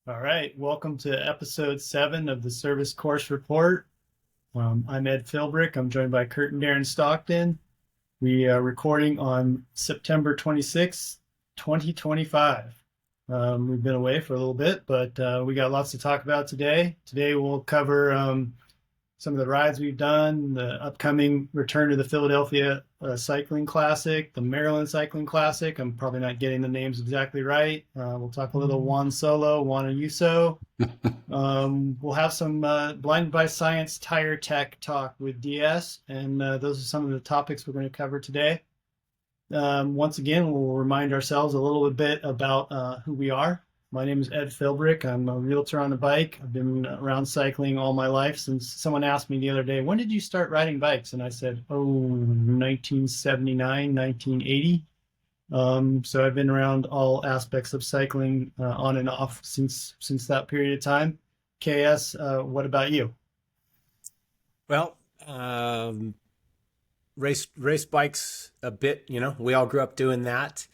All right, welcome to episode 7 of the Service Course Report. I'm Ed Philbrick. I'm joined by Kurt and Derin Stockton. We are recording on September 26th, 2025. We've been away for a little bit, but we got lots to talk about today. Today we'll cover some of the rides we've done, the upcoming return to the Philadelphia Cycling Classic, the Maryland Cycling Classic. I'm probably not getting the names exactly right. We'll talk a little Juan Solo, Juan Ayuso. We'll have some Blinded by Science tire tech talk with DS, and those are some of the topics we're going to cover today. Once again, we'll remind ourselves a little bit about who we are. My name is Ed Philbrick. I'm a realtor on a bike. I've been around cycling all my life. Since someone asked me the other day, when did you start riding bikes? And I said, 1979, 1980. So I've been around all aspects of cycling on and off since that period of time. KS, what about you? Well, race bikes a bit, we all grew up doing that.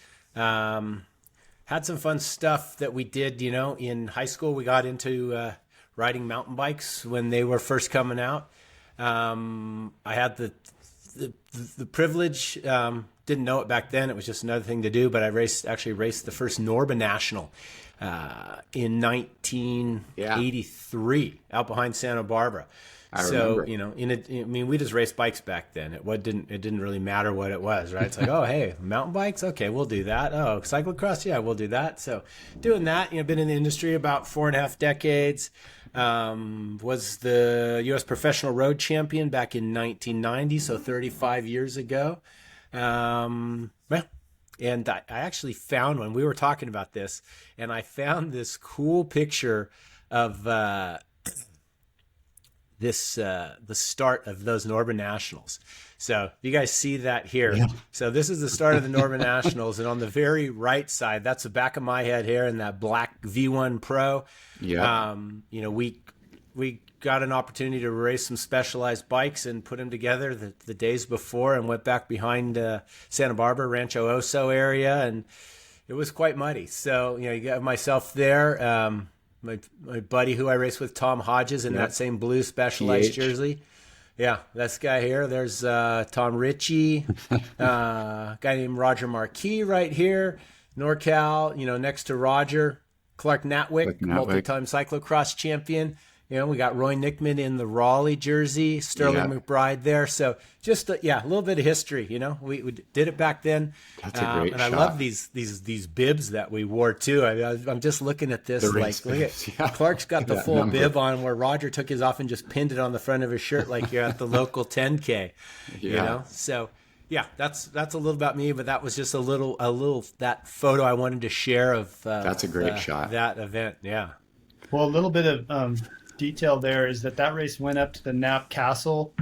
Had some fun stuff that we did, in high school. We got into riding mountain bikes when they were first coming out. I had the privilege, didn't know it back then. It was just another thing to do, but I actually raced the first Norba National in 1983 out behind Santa Barbara. I remember. We just raced bikes back then. It didn't really matter what it was, right? It's like, oh, hey, mountain bikes, okay, we'll do that. Oh, cyclocross, yeah, we'll do that. So, doing that, been in the industry about 4.5 decades. Was the U.S. professional road champion back in 1990, so 35 years ago. And I actually found one. We were talking about this, and I found this cool picture of the start of those Norba Nationals. So you guys see that here. Yeah. So this is the start of the Norba Nationals, and on the very right side, that's the back of my head here in that black V1 Pro. Yeah. We got an opportunity to race some specialized bikes and put them together the days before, and went back behind Santa Barbara, Rancho Oso area, and it was quite muddy. So you got myself there. My buddy who I race with, Tom Hodges, in that same blue Specialized jersey. Yeah, this guy here. There's Tom Ritchie, guy named Roger Marquis right here. NorCal, next to Roger. Clark Natwick, multi-time cyclocross champion. We got Roy Nickman in the Raleigh jersey, Sterling McBride there. So just a little bit of history. We did it back then. That's a great and shot. I love these bibs that we wore too. I'm just looking at this like, look at Clark's got the full bib on, where Roger took his off and just pinned it on the front of his shirt like you're at the local 10K. So yeah, that's a little about me, but that was just a little that photo I wanted to share of. That's a great shot. That event, yeah. Well, a little bit of detail there is that race went up to the Knapp Castle.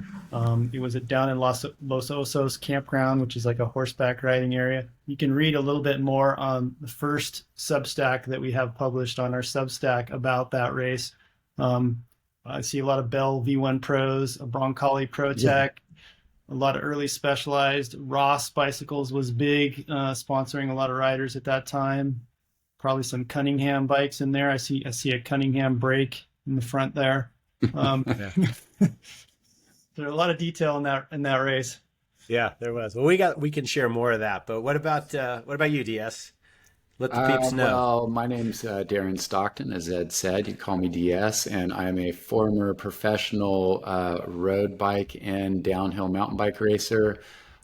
It was down in Los Osos campground, which is like a horseback riding area. You can read a little bit more on the first Substack that we have published on our Substack about that race. I see a lot of Bell V1 Pros, a Broncoli Pro Tech, a lot of early Specialized. Ross Bicycles was big, sponsoring a lot of riders at that time. Probably some Cunningham bikes in there. I see a Cunningham brake in the front there. There's a lot of detail in that race. Yeah, there was. Well, we can share more of that. But what about you, DS? Let the peeps know. Well, my name's Derin Stockton, as Ed said. You call me DS, and I'm a former professional road bike and downhill mountain bike racer.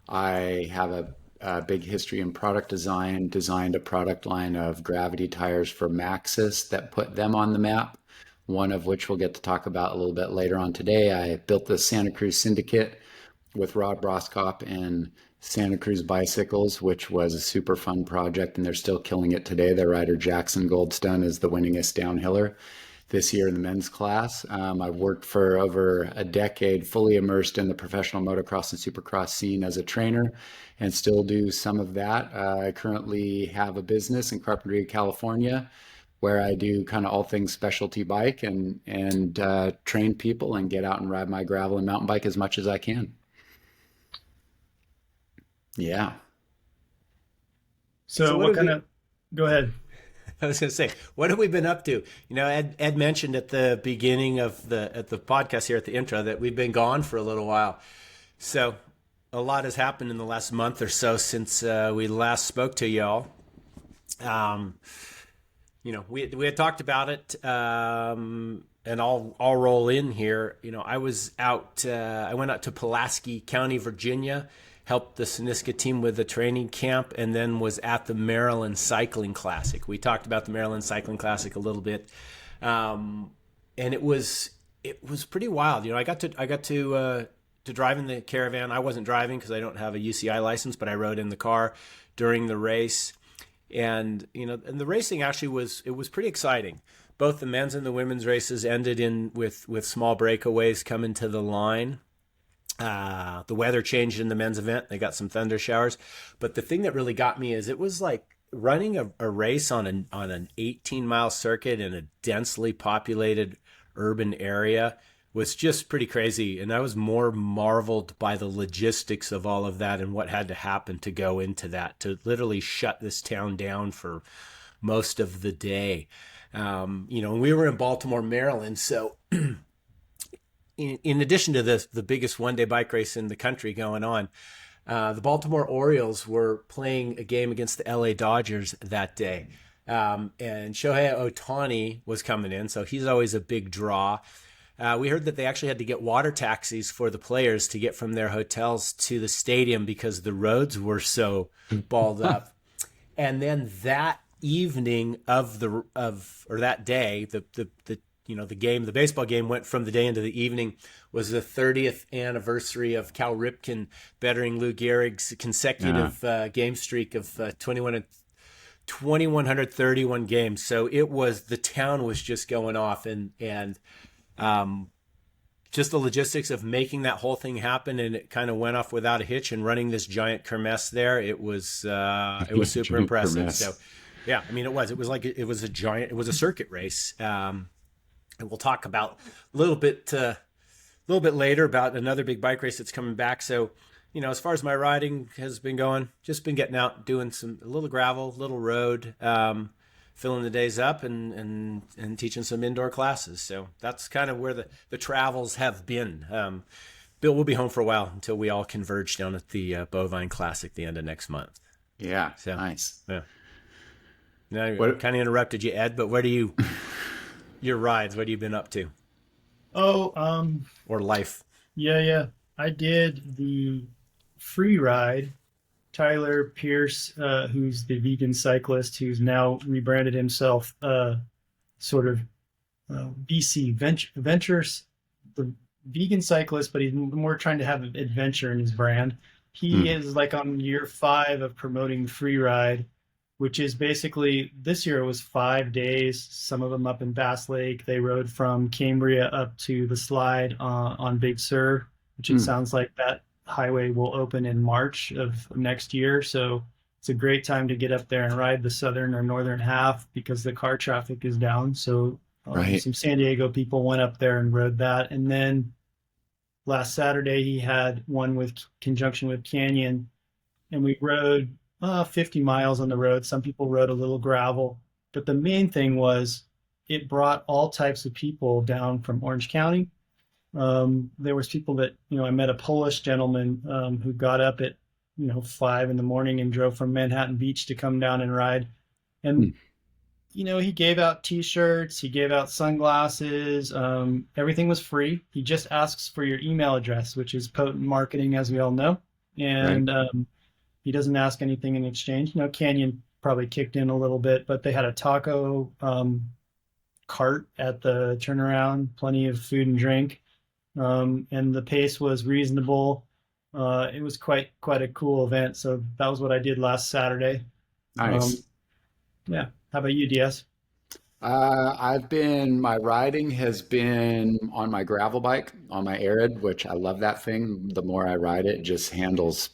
I have a big history in product design. Designed a product line of gravity tires for Maxxis that put them on the map. One of which we'll get to talk about a little bit later on today. I built the Santa Cruz Syndicate with Rod Broskop and Santa Cruz Bicycles, which was a super fun project, and they're still killing it today. Their rider Jackson Goldstone is the winningest downhiller this year in the men's class. I've worked for over a decade, fully immersed in the professional motocross and supercross scene as a trainer, and still do some of that. I currently have a business in Carpinteria, California, where I do kind of all things specialty bike and train people and get out and ride my gravel and mountain bike as much as I can. Yeah. So what kind of, go ahead. I was going to say, what have we been up to? Ed mentioned at the beginning of the podcast here at the intro that we've been gone for a little while. So a lot has happened in the last month or so since we last spoke to y'all. We had talked about it, and I'll roll in here. I was out. I went out to Pulaski County, Virginia, helped the Siniska team with the training camp, and then was at the Maryland Cycling Classic. We talked about the Maryland Cycling Classic a little bit, and it was pretty wild. I got to drive in the caravan. I wasn't driving because I don't have a UCI license, but I rode in the car during the race. And the racing actually was pretty exciting. Both the men's and the women's races ended with small breakaways coming to the line. The weather changed in the men's event. They got some thunder showers. But the thing that really got me is it was like running a race on an 18-mile circuit in a densely populated urban area was just pretty crazy. And I was more marveled by the logistics of all of that and what had to happen to go into that, to literally shut this town down for most of the day. We were in Baltimore, Maryland. So in addition to the biggest one-day bike race in the country going on, the Baltimore Orioles were playing a game against the LA Dodgers that day. And Shohei Ohtani was coming in, so he's always a big draw. We heard that they actually had to get water taxis for the players to get from their hotels to the stadium because the roads were so balled up. And then that evening that day, the baseball game went from the day into the evening, was the 30th anniversary of Cal Ripken bettering Lou Gehrig's consecutive game streak of 2,131 games. So the town was just going off, and just the logistics of making that whole thing happen, and it kind of went off without a hitch, and running this giant kermesse there, it was super impressive. Kermesse. So yeah, I mean, it was a circuit race. And we'll talk about a little bit later about another big bike race that's coming back. So, as far as my riding has been going, just been getting out, doing a little gravel, little road, filling the days up and teaching some indoor classes. So that's kind of where the travels have been. Bill will be home for a while until we all converge down at the Bovine Classic the end of next month. Yeah, so, nice. Yeah. Now I kind of interrupted you, Ed, but your rides, what have you been up to? Or life? Yeah. I did the free ride. Tyler Pierce, who's the vegan cyclist, who's now rebranded himself, BC Ventures, the vegan cyclist, but he's more trying to have an adventure in his brand. He is like on year 5 of promoting the free ride, which is basically, this year it was 5 days, some of them up in Bass Lake. They rode from Cambria up to the slide on Big Sur, which it sounds like that highway will open in March of next year. So it's a great time to get up there and ride the southern or northern half because the car traffic is down. So some San Diego people went up there and rode that. And then last Saturday he had one with conjunction with Canyon, and we rode 50 miles on the road. Some people rode a little gravel, but the main thing was it brought all types of people down from Orange County. There was people that, I met a Polish gentleman who got up at 5 in the morning and drove from Manhattan Beach to come down and ride. And he gave out t-shirts, he gave out sunglasses, everything was free. He just asks for your email address, which is potent marketing, as we all know. And he doesn't ask anything in exchange. Canyon probably kicked in a little bit, but they had a taco cart at the turnaround, plenty of food and drink. And the pace was reasonable. It was quite a cool event. So that was what I did last Saturday. Nice. Yeah. How about you, DS? My riding has been on my gravel bike, on my Arid, which I love that thing. The more I ride it, it just handles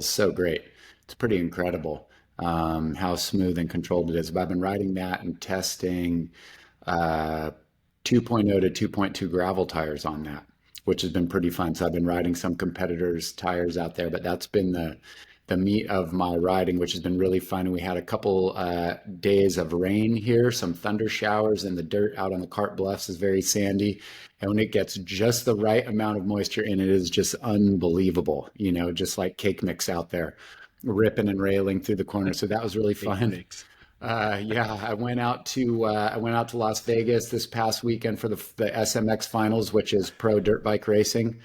so great. It's pretty incredible how smooth and controlled it is. But I've been riding that and testing 2.0 to 2.2 gravel tires on that, which has been pretty fun. So I've been riding some competitors' tires out there, but that's been the meat of my riding, which has been really fun. We had a couple days of rain here, some thunder showers, and the dirt out on the Cart Bluffs is very sandy. And when it gets just the right amount of moisture in it, is just unbelievable, just like cake mix out there, ripping and railing through the corner. So that was really Big fun. mix. Yeah, I went out to Las Vegas this past weekend for the SMX finals, which is pro dirt bike racing.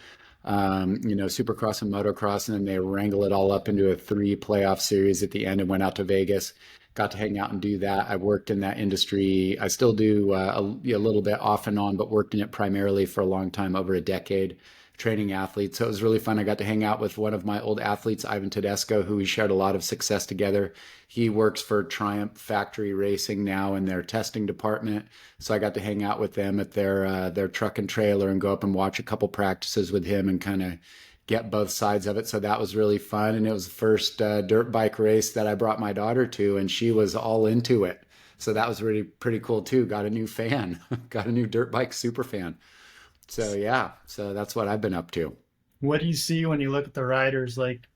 Supercross and motocross, and then they wrangle it all up into a three playoff series at the end and went out to Vegas. Got to hang out and do that. I worked in that industry. I still do a little bit off and on, but worked in it primarily for a long time, over a decade, training athletes. So it was really fun. I got to hang out with one of my old athletes, Ivan Tedesco, who we shared a lot of success together. He works for Triumph Factory Racing now in their testing department. So I got to hang out with them at their truck and trailer and go up and watch a couple practices with him and kind of get both sides of it. So that was really fun. And it was the first dirt bike race that I brought my daughter to, and she was all into it. So that was really pretty cool too. Got a new fan, got a new dirt bike super fan. So yeah, so that's what I've been up to. What do you see when you look at the riders? Like,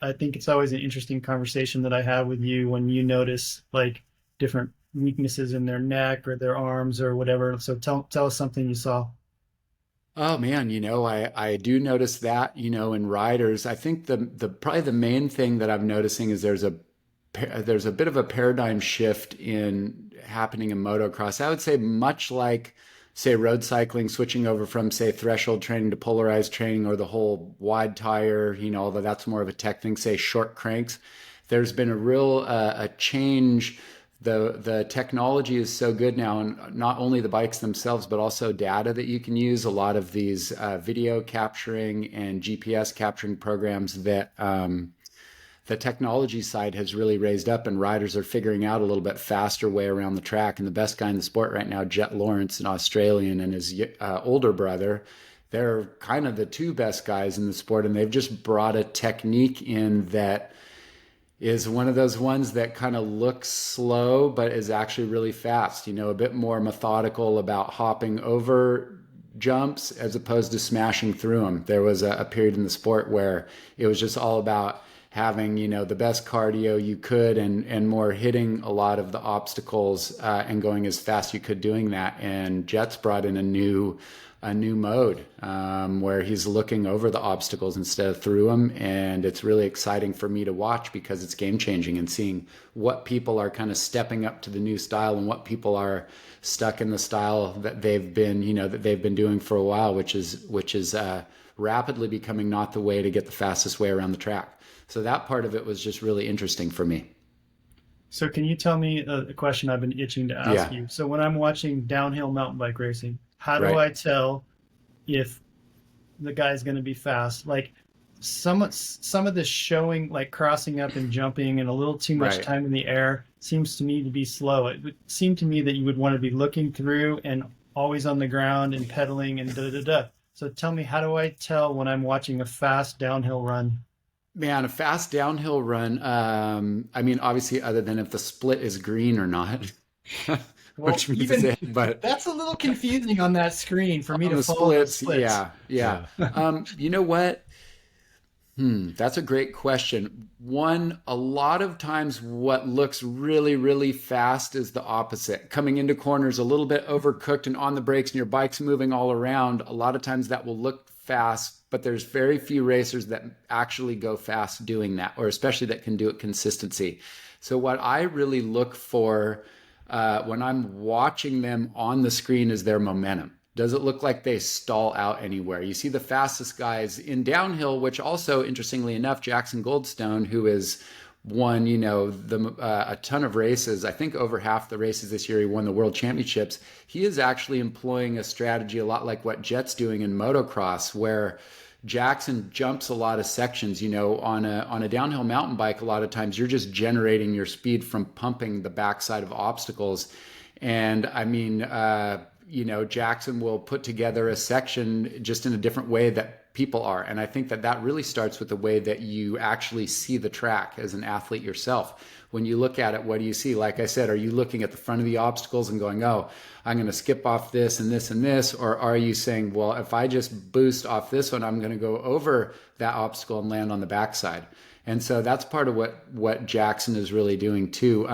I think it's always an interesting conversation that I have with you when you notice like different weaknesses in their neck or their arms or whatever. So tell us something you saw. Oh man, I do notice that, in riders. I think the probably the main thing that I'm noticing is there's a bit of a paradigm shift in happening in motocross. I would say much like, say, road cycling, switching over from, say, threshold training to polarized training, or the whole wide tire, although that's more of a tech thing, say short cranks. There's been a real a change. The technology is so good now, and not only the bikes themselves, but also data that you can use. A lot of these video capturing and GPS capturing programs that the technology side has really raised up, and riders are figuring out a little bit faster way around the track. And the best guy in the sport right now, Jet Lawrence, an Australian, and his older brother, they're kind of the two best guys in the sport. And they've just brought a technique in that is one of those ones that kind of looks slow, but is actually really fast, a bit more methodical about hopping over jumps as opposed to smashing through them. There was a period in the sport where it was just all about having, the best cardio you could, and more hitting a lot of the obstacles and going as fast you could doing that. And Jet's brought in a new mode where he's looking over the obstacles instead of through them. And it's really exciting for me to watch because it's game changing, and seeing what people are kind of stepping up to the new style and what people are stuck in the style that they've been doing for a while, which is rapidly becoming not the way to get the fastest way around the track. So that part of it was just really interesting for me. So can you tell me a question I've been itching to ask Yeah. you? So when I'm watching downhill mountain bike racing, how do Right. I tell if the guy's going to be fast? Like some of this showing, like crossing up and jumping and a little too much Right. time in the air, seems to me to be slow. It would seem to me that you would want to be looking through and always on the ground and pedaling and da da da. So tell me, how do I tell when I'm watching a fast downhill run? Man, a fast downhill run. I mean, obviously, other than if the split is green or not, Well, which means even it, but that's a little confusing on that screen for me on to the follow the splits, splits. yeah. You know what? That's a great question. One, a lot of times what looks really, really fast is the opposite. Coming into corners a little bit overcooked and on the brakes and your bike's moving all around, a lot of times that will look fast, but there's very few racers that actually go fast doing that, or especially that can do it consistency. So what I really look for when I'm watching them on the screen is their momentum. Does it look like they stall out anywhere? You see the fastest guys in downhill, which also, interestingly enough, Jackson Goldstone, who has won, a ton of races. I think over half the races this year, he won the world championships. He is actually employing a strategy a lot like what Jet's doing in motocross, where Jackson jumps a lot of sections. On a downhill mountain bike, a lot of times you're just generating your speed from pumping the backside of obstacles. And I mean, Jackson will put together a section just in a different way that people are. And I think that really starts with the way that you actually see the track as an athlete yourself. When you look at it, what do you see? Like I said, are you looking at the front of the obstacles and going, oh, I'm going to skip off this and this and this? Or are you saying, well, if I just boost off this one, I'm going to go over that obstacle and land on the backside? And so that's part of what Jackson is really doing too.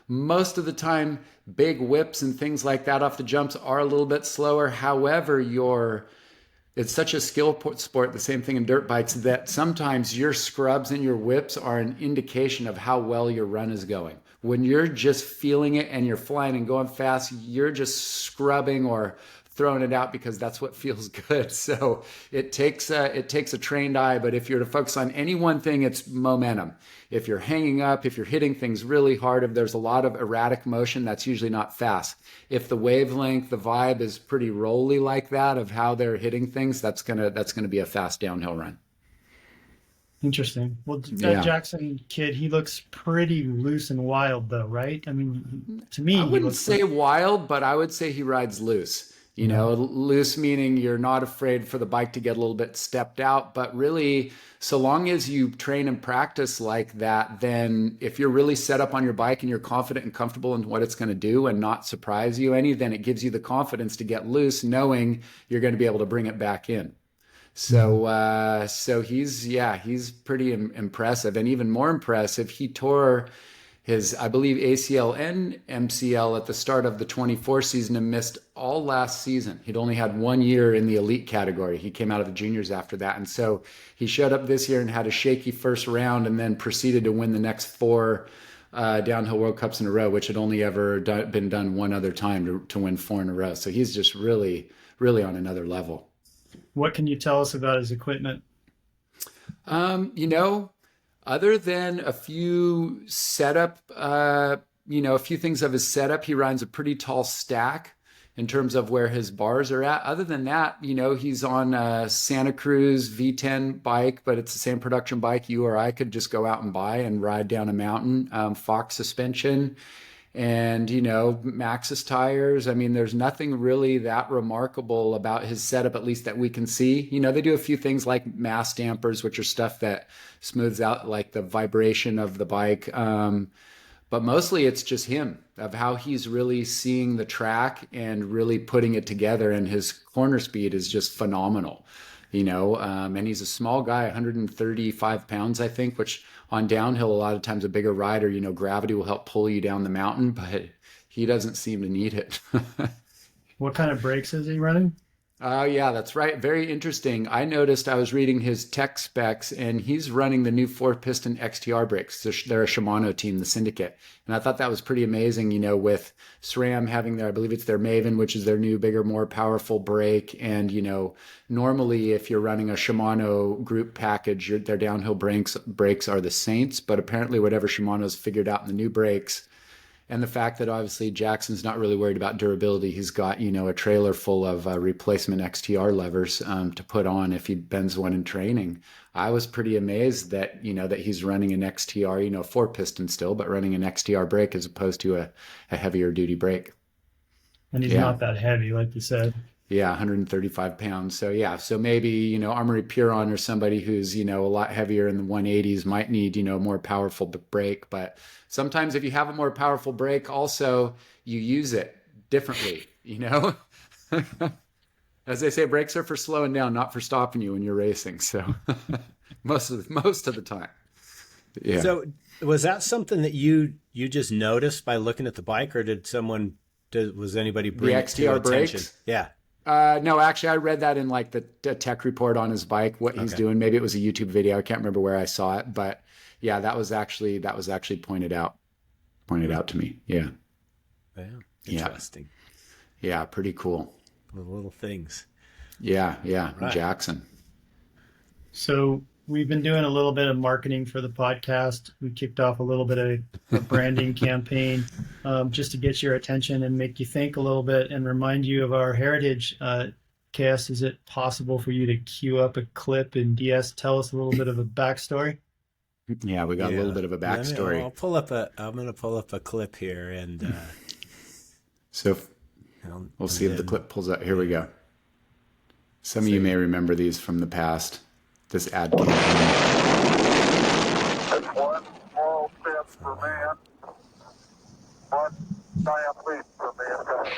Most of the time, big whips and things like that off the jumps are a little bit slower. However, it's such a skill sport, the same thing in dirt bikes, that sometimes your scrubs and your whips are an indication of how well your run is going. When you're just feeling it and you're flying and going fast, you're just scrubbing or throwing it out because that's what feels good. So it takes a trained eye, but if you're to focus on any one thing, it's momentum. If you're hanging up, if you're hitting things really hard, if there's a lot of erratic motion, that's usually not fast. If the wavelength, the vibe is pretty rolly like that of how they're hitting things, that's gonna be a fast downhill run. Interesting. Well, that Jackson kid, he looks pretty loose and wild though, right? I mean, to me, I wouldn't say wild, but I would say he rides loose. You know, loose meaning you're not afraid for the bike to get a little bit stepped out, but really, so long as you train and practice like that, then if you're really set up on your bike and you're confident and comfortable in what it's going to do and not surprise you any, then it gives you the confidence to get loose, knowing you're going to be able to bring it back in. So, he's pretty impressive, and even more impressive, he tore his, I believe, ACL and MCL at the start of the 24 season and missed all last season. He'd only had 1 year in the elite category. He came out of the juniors after that. And so he showed up this year and had a shaky first round and then proceeded to win the next 4 downhill World Cups in a row, which had only ever been done one other time to win 4 in a row. So he's just really, really on another level. What can you tell us about his equipment? Other than a few setup, a few things of his setup, he rides a pretty tall stack in terms of where his bars are at. Other than that, he's on a Santa Cruz V10 bike, but it's the same production bike you or I could just go out and buy and ride down a mountain. Fox suspension and, Maxxis tires. I mean, there's nothing really that remarkable about his setup, at least that we can see. They do a few things like mass dampers, which are stuff that smooths out like the vibration of the bike. But mostly it's just him, of how he's really seeing the track and really putting it together. And his corner speed is just phenomenal, and he's a small guy, 135 pounds, I think, which on downhill, a lot of times a bigger rider, gravity will help pull you down the mountain, but he doesn't seem to need it. What kind of brakes is he running? Oh, yeah, that's right. Very interesting. I noticed, I was reading his tech specs, and he's running the new 4-piston XTR brakes. They're a Shimano team, the Syndicate. And I thought that was pretty amazing, with SRAM having I believe it's their Maven, which is their new, bigger, more powerful brake. And, normally if you're running a Shimano group package, their downhill brakes are the Saints. But apparently whatever Shimano's figured out in the new brakes, and the fact that obviously Jackson's not really worried about durability. He's got, a trailer full of replacement XTR levers to put on if he bends one in training. I was pretty amazed that, that he's running an XTR, 4-piston still, but running an XTR brake as opposed to a heavier duty brake. And he's not that heavy, like you said. Yeah, 135 pounds. So maybe, Armory Puron or somebody who's, a lot heavier in the 180s might need, more powerful brake. But sometimes if you have a more powerful brake, also you use it differently, As they say, brakes are for slowing down, not for stopping you when you're racing. So most of the time. Yeah. So was that something that you just noticed by looking at the bike, or was anybody bring it to your attention? Brakes? Yeah. No, actually, I read that in like the tech report on his bike, what he's doing. Maybe it was a YouTube video. I can't remember where I saw it, but yeah, that was actually pointed out to me. Yeah. Yeah. Interesting. Yeah. Pretty cool. The little things. Yeah. Right. Jackson. So we've been doing a little bit of marketing for the podcast. We kicked off a little bit of a branding campaign just to get your attention and make you think a little bit and remind you of our heritage. Cass, is it possible for you to queue up a clip and DS tell us a little bit of a backstory? Yeah, we got a little bit of a backstory. I'm going to pull up a clip here, and so we'll see if the clip pulls up. Here we go. Some of you may remember these from the past. This ad campaign. It's one small step for man, one giant leap for mankind.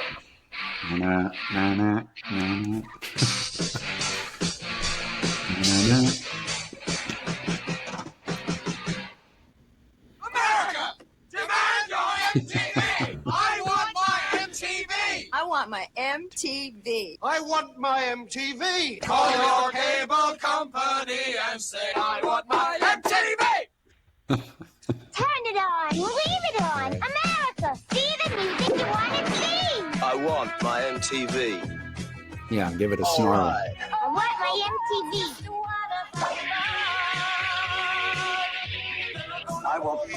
MTV. I want my MTV. Call your cable company and say, I want my MTV. Turn it on. Leave it on. America, see the music you want to see. I want my MTV. Yeah, give it a snarl. Right. I want my MTV. I want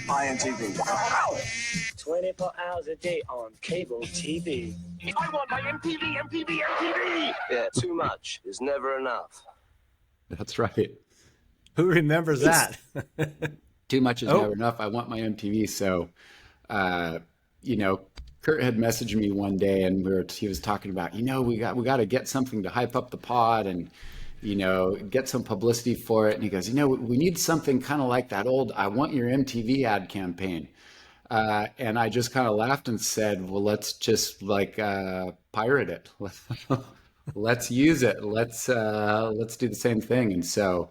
my MTV. 24 hours a day on cable TV. I want my MTV. Yeah, too much is never enough. That's right. Who remembers that? Too much is never enough. I want my MTV. So, Kurt had messaged me one day, and he was talking about, we got to get something to hype up the pod and, get some publicity for it. And he goes, we need something kind of like that old "I Want Your MTV" ad campaign. And I just kind of laughed and said, well, let's just pirate it. Let's use it. Let's do the same thing. And so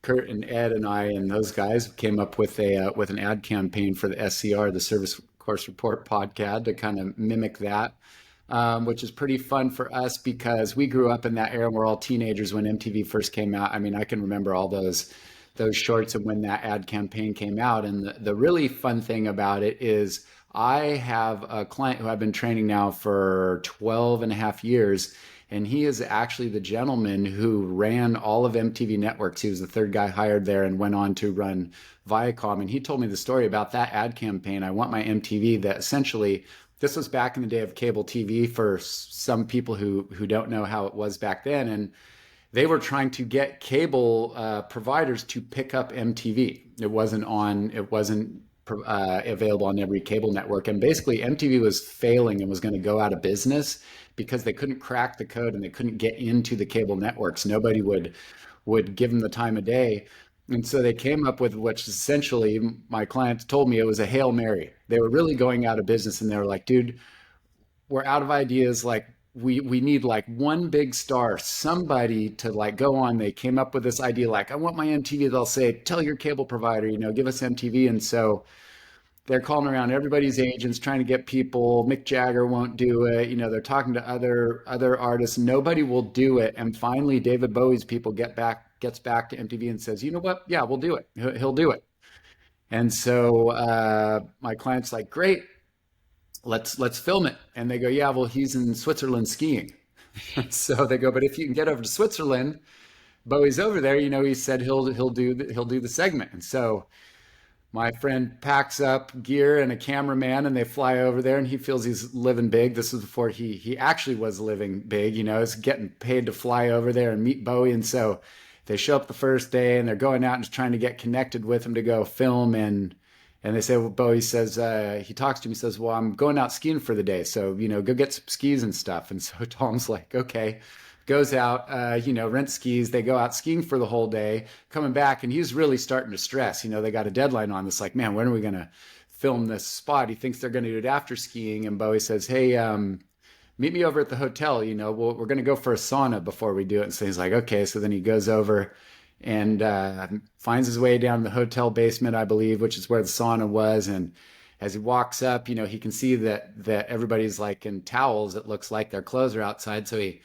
Kurt and Ed and I and those guys came up with an ad campaign for the SCR, the Service Course Report podcast, to kind of mimic that, which is pretty fun for us because we grew up in that era. We're all teenagers when MTV first came out. I mean, I can remember all those shorts and when that ad campaign came out. And the really fun thing about it is I have a client who I've been training now for 12 and a half years. And he is actually the gentleman who ran all of MTV Networks. He was the third guy hired there and went on to run Viacom. And he told me the story about that ad campaign, "I Want My MTV," that essentially, this was back in the day of cable TV for some people who don't know how it was back then. And they were trying to get cable providers to pick up MTV. It wasn't available on every cable network. And basically MTV was failing and was going to go out of business because they couldn't crack the code and they couldn't get into the cable networks. Nobody would give them the time of day. And so they came up with, which essentially my clients told me, it was a Hail Mary. They were really going out of business and they were like, dude, we're out of ideas. Like we need like one big star, somebody to like go on. They came up with this idea, like, I want my MTV. They'll say, tell your cable provider, give us MTV. And so they're calling around everybody's agents, trying to get people. Mick Jagger won't do it. They're talking to other artists. Nobody will do it. And finally, David Bowie's people gets back to MTV and says, you know what? Yeah, we'll do it. He'll do it. And so my client's like, great, let's film it. And they go, yeah, well, he's in Switzerland skiing. So they go, but if you can get over to Switzerland, Bowie's over there. He said he'll do the segment. And so my friend packs up gear and a cameraman and they fly over there and he feels he's living big. This was before he actually was living big, he's getting paid to fly over there and meet Bowie. And so they show up the first day and they're going out and just trying to get connected with him to go film. And they say, well, Bowie says, he talks to him, he says, well, I'm going out skiing for the day. So, go get some skis and stuff. And so Tom's like, okay. Goes out, rents skis. They go out skiing for the whole day, coming back, and he's really starting to stress. They got a deadline on this. Like, man, when are we going to film this spot? He thinks they're going to do it after skiing. And Bowie says, hey, meet me over at the hotel. We're going to go for a sauna before we do it. And so he's like, okay. So then he goes over and finds his way down the hotel basement, I believe, which is where the sauna was. And as he walks up, he can see that everybody's like in towels. It looks like their clothes are outside. So he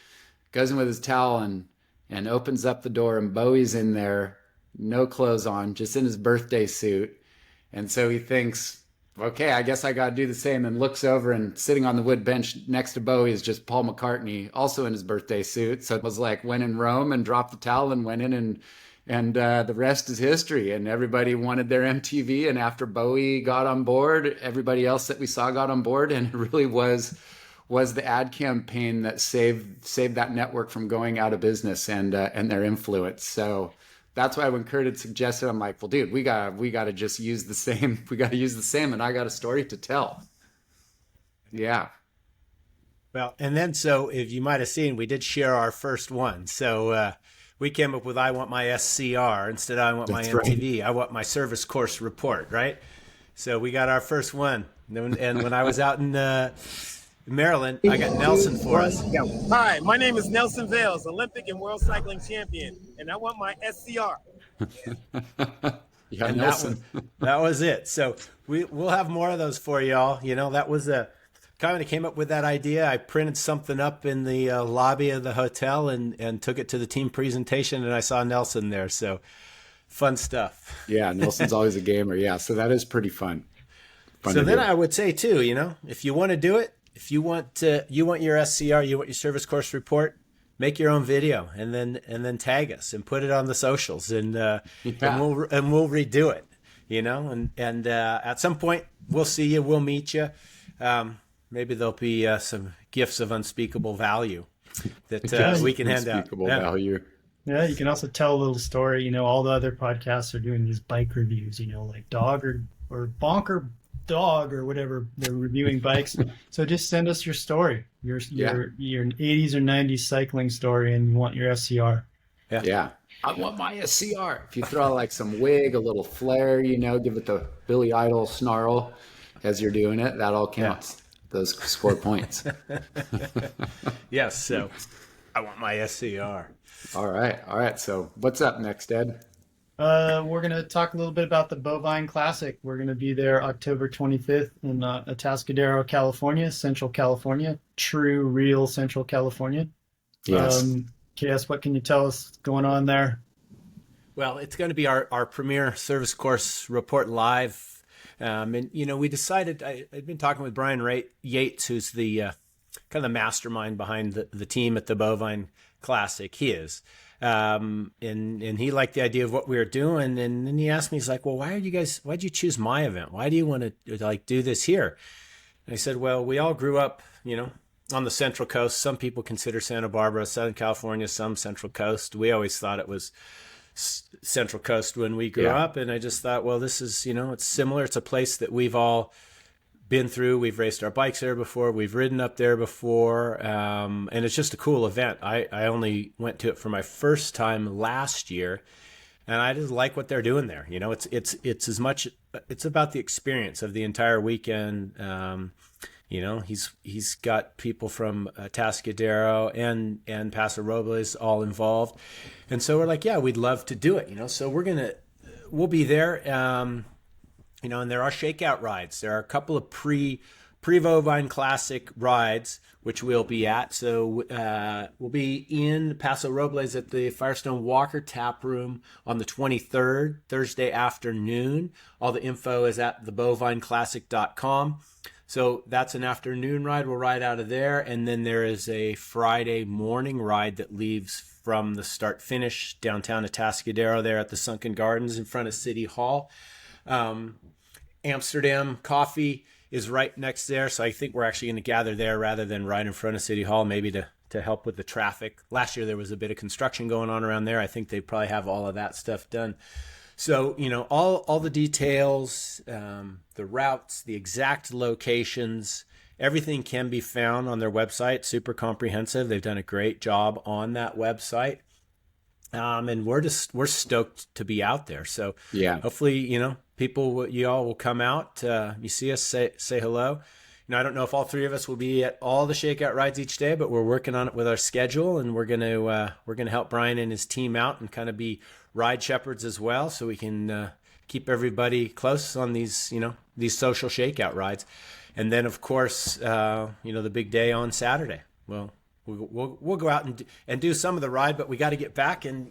goes in with his towel and opens up the door, and Bowie's in there, no clothes on, just in his birthday suit. And so he thinks, okay, I guess I got to do the same, and looks over, and sitting on the wood bench next to Bowie is just Paul McCartney, also in his birthday suit. So it was like, went in Rome and dropped the towel and went in, and the rest is history. And everybody wanted their MTV. And after Bowie got on board, everybody else that we saw got on board, and it really was the ad campaign that saved that network from going out of business and their influence. So that's why when Kurt had suggested, I'm like, well, dude, we gotta just use the same. We gotta use the same, and I got a story to tell. Yeah. Well, and then so if you might have seen, we did share our first one. So we came up with "I Want My SCR" instead of "I Want My MTV." Right. I want my service course report, right? So we got our first one, and when I was out in Maryland, I got Nelson for us. Hi, my name is Nelson Vales, Olympic and World Cycling Champion, and I want my SCR. Yeah, and Nelson. that was it. So we'll have more of those for y'all. That was a kind of came up with that idea. I printed something up in the lobby of the hotel and took it to the team presentation, and I saw Nelson there. So fun stuff. Yeah, Nelson's always a gamer. Yeah, so that is pretty fun. So then I would say too, if you want to do it, if you want your SCR, you want your service course report, make your own video and then tag us and put it on the socials and we'll redo it, and at some point we'll see you, we'll meet you. Maybe there'll be some gifts of unspeakable value that we can hand out. Unspeakable value. Yeah, you can also tell a little story. All the other podcasts are doing these bike reviews, like dog or bonker dog or whatever. They're reviewing bikes. So just send us your story, your 80s or 90s cycling story, and you want your SCR. Yeah. I want my SCR. If you throw like some wig, a little flare, give it the Billy Idol snarl as you're doing it, that all counts. Those score points. Yes. So I want my SCR. All right. So what's up next, Ed? We're going to talk a little bit about the Bovine Classic. We're going to be there October 25th in Atascadero, California, Central California, true, real Central California. Yes. KS, what can you tell us going on there? Well, it's going to be our premier service course report live. And, we decided, I'd been talking with Brian Yates, who's the kind of the mastermind behind the team at the Bovine Classic. He is. And he liked the idea of what we were doing. And then he asked me, he's like, well, why'd you choose my event? Why do you want to do this here? And I said, well, we all grew up, on the Central Coast. Some people consider Santa Barbara, Southern California, some Central Coast. We always thought it was Central Coast when we grew up. And I just thought, well, this is, it's similar. It's a place that we've all been through. We've raced our bikes there before. We've ridden up there before. And it's just a cool event. I only went to it for my first time last year, and I just like what they're doing there. It's as much, it's about the experience of the entire weekend. He's got people from Atascadero and Paso Robles all involved. And so we're like, yeah, we'd love to do it, so we'll be there. And there are shakeout rides. There are a couple of pre-Bovine Classic rides, which we'll be at. So we'll be in Paso Robles at the Firestone Walker Tap Room on the 23rd, Thursday afternoon. All the info is at thebovineclassic.com. So that's an afternoon ride. We'll ride out of there. And then there is a Friday morning ride that leaves from the start finish downtown Atascadero there at the Sunken Gardens in front of City Hall. Amsterdam Coffee is right next there. So I think we're actually going to gather there rather than right in front of City Hall, maybe to help with the traffic. Last year there was a bit of construction going on around there. I think they probably have all of that stuff done. So, all the details, the routes, the exact locations, everything can be found on their website. Super comprehensive. They've done a great job on that website. And we're stoked to be out there. So hopefully, people, you all will come out, you see us, say hello. I don't know if all three of us will be at all the shakeout rides each day, but we're working on it with our schedule, and we're going to help Brian and his team out and kind of be ride shepherds as well, so we can keep everybody close on these these social shakeout rides. And then of course the big day on Saturday. Well, we'll go out and do some of the ride, but we got to get back and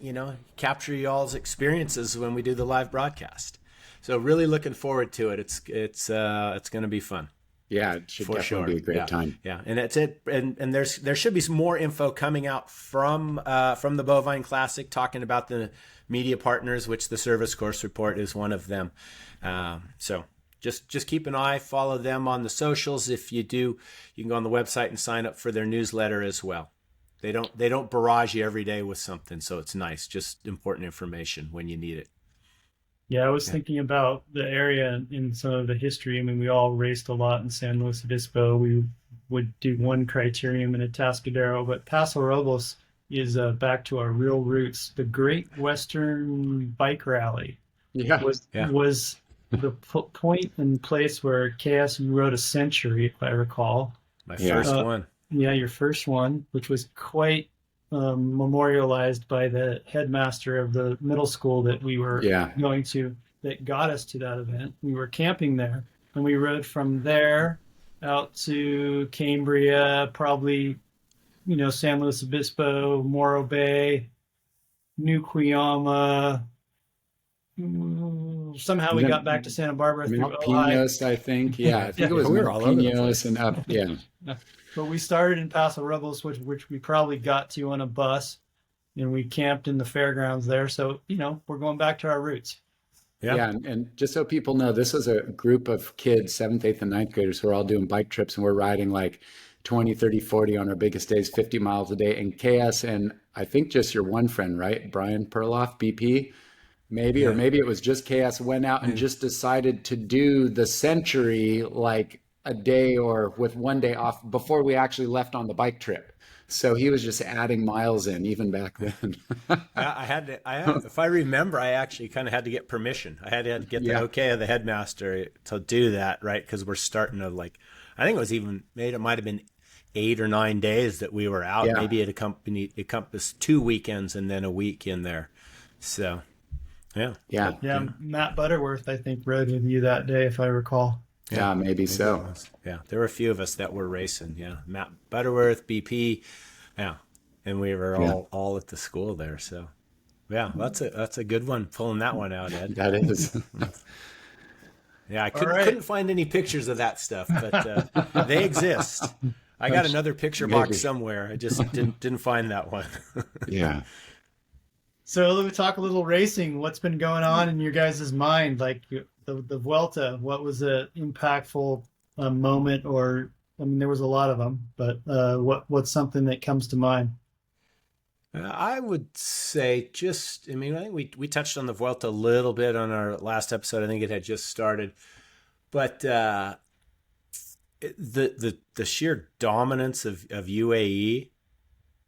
capture y'all's experiences when we do the live broadcast. So really looking forward to it. It's going to be fun. Yeah, it should definitely be a great time. Yeah, and that's it. And there should be some more info coming out from the Bovine Classic, talking about the media partners, which the Service Course Report is one of them. So just keep an eye, follow them on the socials. If you do, you can go on the website and sign up for their newsletter as well. They don't barrage you every day with something, so it's nice. Just important information when you need it. Yeah, I was thinking about the area and some of the history. I mean, we all raced a lot in San Luis Obispo. We would do one criterium in Atascadero, but Paso Robles is back to our real roots. The Great Western Bike Rally was the point and place where KS rode a century, if I recall. My first one. Yeah, your first one, which was quite memorialized by the headmaster of the middle school that we were going to, that got us to that event. We were camping there, and we rode from there out to Cambria, probably, San Luis Obispo, Morro Bay, New Cuyama. Somehow we got back to Santa Barbara through Mount Ojai. Pinos, I think. Yeah, I think it was we were Mount all over the Pinos and up. Yeah. But we started in Paso Robles, which we probably got to on a bus, and we camped in the fairgrounds there. So, we're going back to our roots. Yeah, and just so people know, this is a group of kids, 7th, 8th, and 9th graders who are all doing bike trips, and we're riding like 20, 30, 40 on our biggest days, 50 miles a day. And KS and I think just your one friend, right? Brian Perloff, BP, maybe, or maybe it was just KS went out and just decided to do the century like a day or with one day off before we actually left on the bike trip. So he was just adding miles in even back then. I had, if I remember, I actually kind of had to get permission. I had to get the okay of the headmaster to do that, right? Because we're starting to I think it might have been 8 or 9 days that we were out. Yeah. Maybe it encompassed 2 weekends and then a week in there. So, yeah. Matt Butterworth, I think, rode with you that day, if I recall. Yeah, maybe so. Yeah, there were a few of us that were racing. Yeah, Matt Butterworth, BP. Yeah, and we were all at the school there. So, yeah, that's a good one. Pulling that one out, Ed. That is. Yeah, I couldn't find any pictures of that stuff, but they exist. I got another picture box somewhere. I just didn't find that one. Yeah. So let me talk a little racing. What's been going on in your guys' mind? Like the Vuelta, what was an impactful moment? Or, I mean, there was a lot of them, but what's something that comes to mind? I would say I think we touched on the Vuelta a little bit on our last episode. I think it had just started, but the sheer dominance of UAE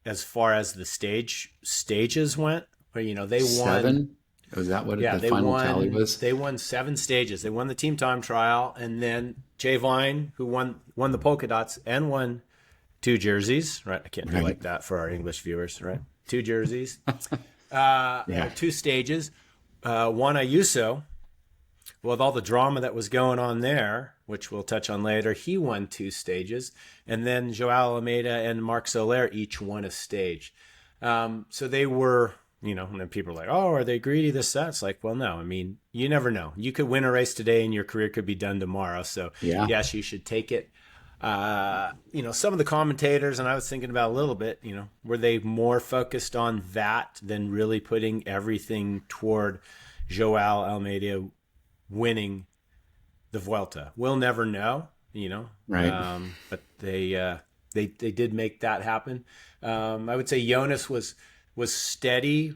as far as the stages went, where they won 7. Was that what the final tally was? They won 7 stages. They won the team time trial, and then Jay Vine, who won the polka dots and won 2 jerseys. Right, I can't do like that for our English viewers. Right, 2 jerseys, 2 stages. Won Ayuso. With all the drama that was going on there, which we'll touch on later, he won 2 stages. And then Joao Almeida and Marc Soler each won a stage. So they were, and then people are like, oh, are they greedy, this, that? It's like, well, no. I mean, you never know. You could win a race today and your career could be done tomorrow. So, yes, you should take it. Some of the commentators, and I was thinking about a little bit, were they more focused on that than really putting everything toward Joao Almeida winning the Vuelta? We'll never know, right? But they did make that happen. I would say Jonas was steady,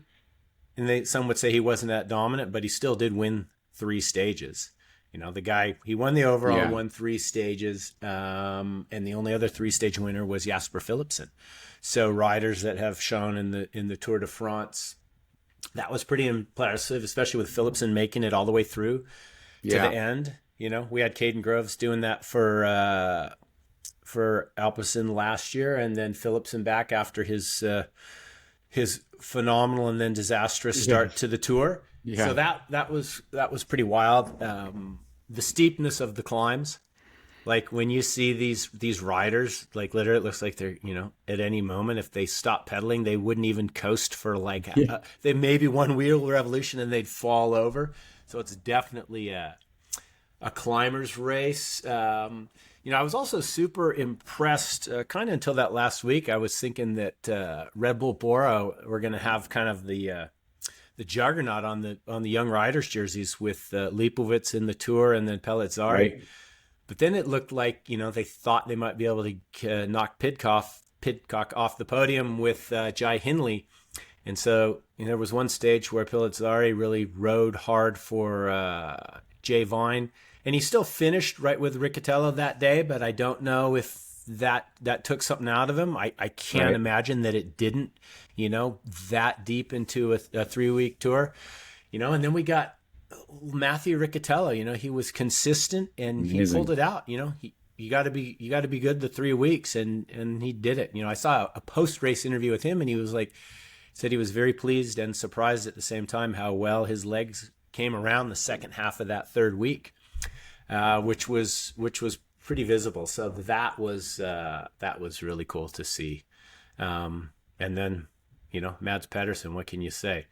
and some would say he wasn't that dominant, but he still did win 3 stages. The guy, he won the overall, won 3 stages, and the only other 3-stage winner was Jasper Philipsen. So riders that have shown in the Tour de France, that was pretty impressive, especially with Philipsen making it all the way through to the end. We had Caden Groves doing that for Alpecin last year, and then Philipsen back after his phenomenal and then disastrous start to the Tour. Yeah. So that was pretty wild. The steepness of the climbs, like when you see these riders, like literally it looks like they're, at any moment, if they stop pedaling, they wouldn't even coast for they maybe one wheel revolution and they'd fall over. So it's definitely a climber's race. I was also super impressed, kind of until that last week. I was thinking that Red Bull Bora were going to have kind of the juggernaut on the young riders jerseys with Lipovitz in the Tour and then Pellizzari. Right. But then it looked like, they thought they might be able to knock Pidcock off the podium with Jai Hindley. And so there was one stage where Pellizzari really rode hard for Jay Vine. And he still finished right with Riccatello that day, but I don't know if that took something out of him. I can't imagine that it didn't, that deep into a 3-week tour, and then we got Matthew Riccatello. He was consistent and he pulled it out. You got to be good the 3 weeks, and he did it. I saw a post-race interview with him, and he was said he was very pleased and surprised at the same time how well his legs came around the second half of that 3rd week, which was pretty visible. So that was really cool to see. And then, Mads Pedersen, what can you say?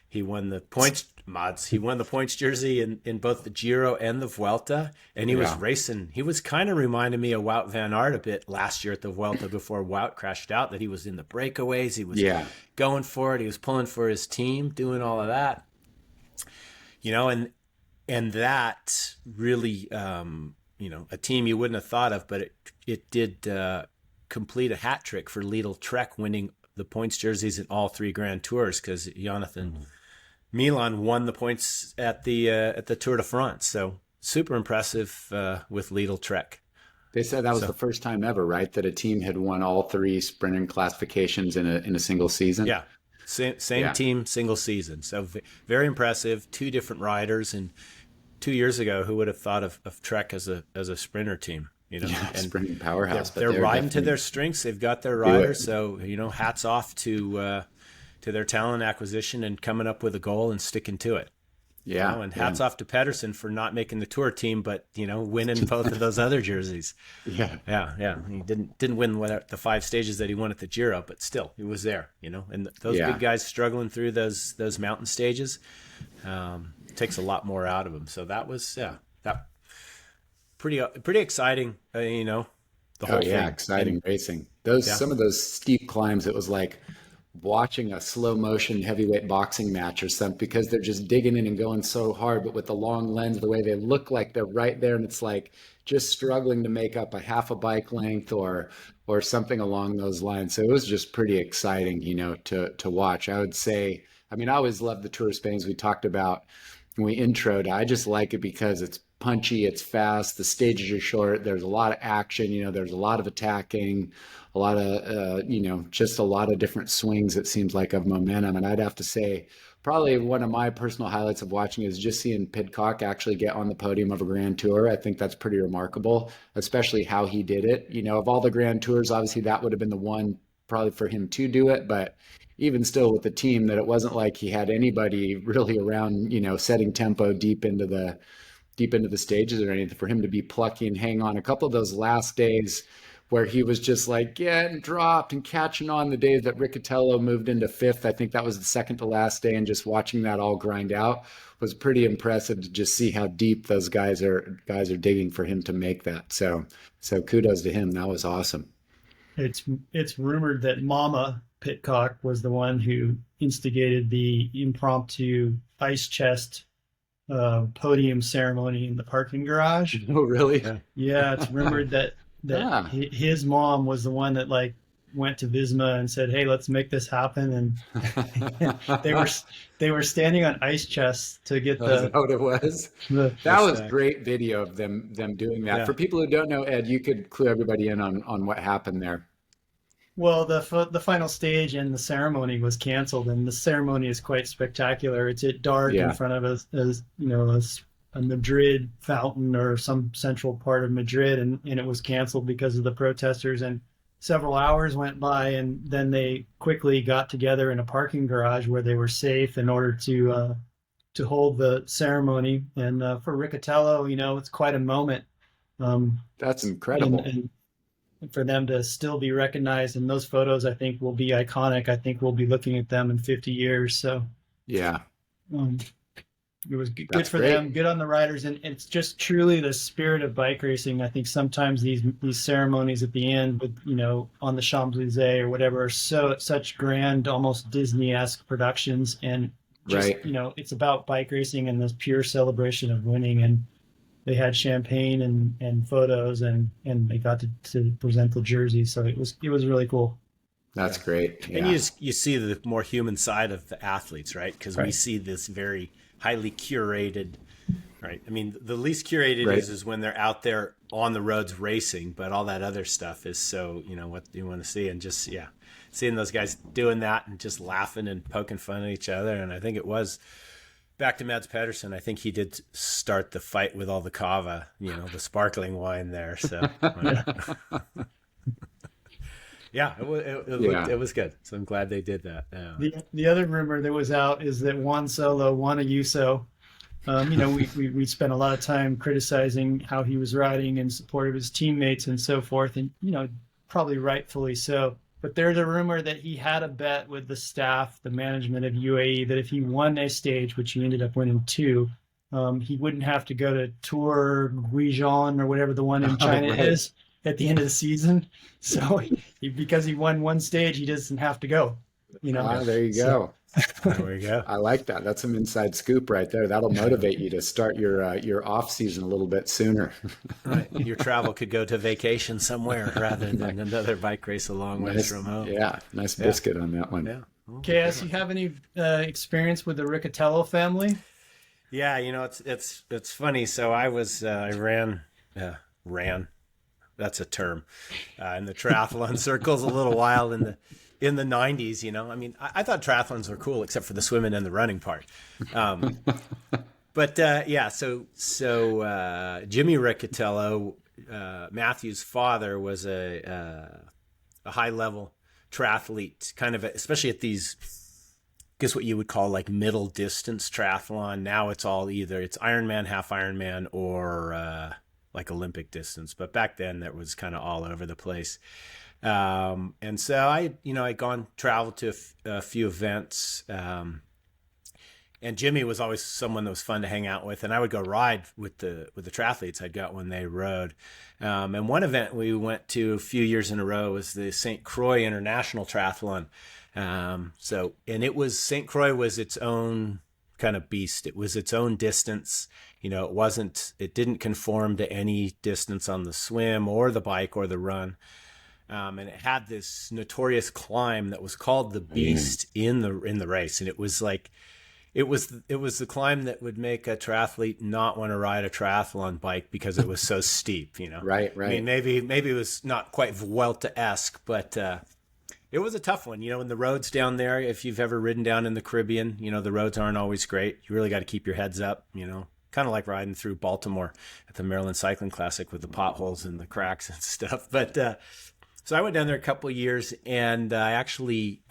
He won the points, Mads. He won the points jersey in both the Giro and the Vuelta, and he was racing. He was kind of reminding me of Wout van Aert a bit last year at the Vuelta before Wout crashed out, that he was in the breakaways. He was going for it. He was pulling for his team, doing all of that. And that really, a team you wouldn't have thought of, but it did complete a hat trick for Lidl-Trek, winning the points jerseys in all 3 Grand Tours, because Jonathan Milan won the points at the Tour de France. So super impressive with Lidl-Trek. They said that was the first time ever, right, that a team had won all 3 sprinting classifications in a single season. Yeah, same team, single season. So very impressive. 2 different riders, and 2 years ago, who would have thought of Trek as a sprinter team? And sprinting powerhouse. They're riding to their strengths. They've got their riders. So, hats off to their talent acquisition and coming up with a goal and sticking to it. Yeah. And hats off to Pedersen for not making the Tour team, but, winning both of those other jerseys. Yeah. He didn't win the 5 stages that he won at the Giro, but still, he was there, and those big guys struggling through those mountain stages takes a lot more out of them. So that was, that pretty exciting, the whole thing. Exciting racing. Some of those steep climbs, it was like watching a slow motion heavyweight boxing match or something, because they're just digging in and going so hard, but with the long lens, the way they look like they're right there, and it's like just struggling to make up a half a bike length or something along those lines. So it was just pretty exciting, to watch. I would say, I always love the Tour of Spain, as we talked about when we introed. I just like it because it's punchy, it's fast, the stages are short, there's a lot of action, there's a lot of attacking, a lot of, just a lot of different swings, it seems like, of momentum. And I'd have to say, probably one of my personal highlights of watching is just seeing Pidcock actually get on the podium of a Grand Tour. I think that's pretty remarkable, especially how he did it. Of all the Grand Tours, obviously that would have been the one probably for him to do it, but even still with the team, that it wasn't like he had anybody really around, setting tempo deep into the stages or anything, for him to be plucky and hang on. A couple of those last days where he was just like getting dropped and catching on, the days that Riccatello moved into 5th, I think that was the second to last day, and just watching that all grind out was pretty impressive to just see how deep those guys are digging for him to make that. So kudos to him. That was awesome. It's rumored that Mama Pidcock was the one who instigated the impromptu ice chest podium ceremony in the parking garage. Oh, really? Yeah, it's rumored that his mom was the one that went to Visma and said, "Hey, let's make this happen." And they were standing on ice chests to get Is that what it was? That was great video of them doing that. Yeah. For people who don't know, Ed, you could clue everybody in on what happened there. Well, the final stage and the ceremony was canceled, and the ceremony is quite spectacular. It's at dark in front of a Madrid fountain or some central part of Madrid, and it was canceled because of the protesters. And several hours went by, and then they quickly got together in a parking garage where they were safe in order to hold the ceremony. And for Riccatello, it's quite a moment. That's incredible. And for them to still be recognized, and those photos, I think, will be iconic. I think we'll be looking at them in 50 years. So yeah, it was good for them, good on the riders, and it's just truly the spirit of bike racing. I think sometimes these ceremonies at the end, with on the Champs-Élysées or whatever, are such grand, almost Disney-esque productions, and just it's about bike racing and this pure celebration of winning. And they had champagne and photos, and they got to present the jersey, so it was really cool. That's great. Yeah. And you see the more human side of the athletes, right? Because we see this very highly curated, right? I mean, the least curated is when they're out there on the roads racing, but all that other stuff is so, what you want to see. And just, seeing those guys doing that and just laughing and poking fun at each other. And I think it was, back to Mads Pedersen, I think he did start the fight with all the cava, the sparkling wine there. So, it was good. So I'm glad they did that. The other rumor that was out is that Juan Ayuso we spent a lot of time criticizing how he was riding in support of his teammates and so forth, and probably rightfully so. But there's a rumor that he had a bet with the staff, the management of UAE, that if he won a stage, which he ended up winning 2, he wouldn't have to go to Tour Guijan or whatever the one in China is at the end of the season. So because he won 1 stage, he doesn't have to go. There you go. There we go. I like that. That's some inside scoop right there. That'll motivate you to start your off season a little bit sooner. Right. Your travel could go to vacation somewhere rather than another bike race a long way from home. Yeah, nice biscuit on that one. Yeah. KS, you have any experience with the Riccatello family? Yeah, it's funny. So I ran. That's a term in the triathlon circles a little while in the 90s. I thought triathlons were cool except for the swimming and the running part. But so Jimmy Riccatello, Matthew's father, was a high level triathlete, kind of especially at these, I guess what you would call like middle distance triathlon. Now it's all it's Ironman, half Ironman, or like Olympic distance. But back then that was kind of all over the place. And so I'd traveled to a few events. And Jimmy was always someone that was fun to hang out with, and I would go ride with the triathletes I'd got when they rode. And one event we went to a few years in a row was the St. Croix International Triathlon. And St. Croix was its own kind of beast. It was its own distance. It didn't conform to any distance on the swim or the bike or the run. And it had this notorious climb that was called the Beast in the race, and it was like. It was the climb that would make a triathlete not want to ride a triathlon bike because it was so steep, Right. I mean, maybe it was not quite Vuelta-esque, but it was a tough one. And the roads down there, if you've ever ridden down in the Caribbean, the roads aren't always great. You really got to keep your heads up, kind of like riding through Baltimore at the Maryland Cycling Classic with the potholes and the cracks and stuff. But so I went down there a couple of years, and I actually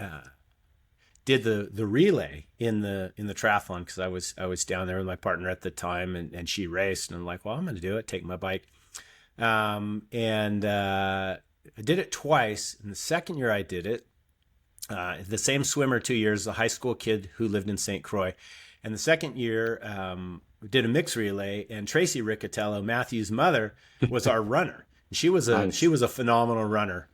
did the relay in the triathlon because I was down there with my partner at the time, and she raced, and I'm like, well, I'm going to do it, take my bike. I did it twice. And the second year I did it, the same swimmer 2 years, a high school kid who lived in St. Croix. And the second year, we did a mixed relay, and Tracy Riccatello, Matthew's mother, was our runner. She was a phenomenal runner.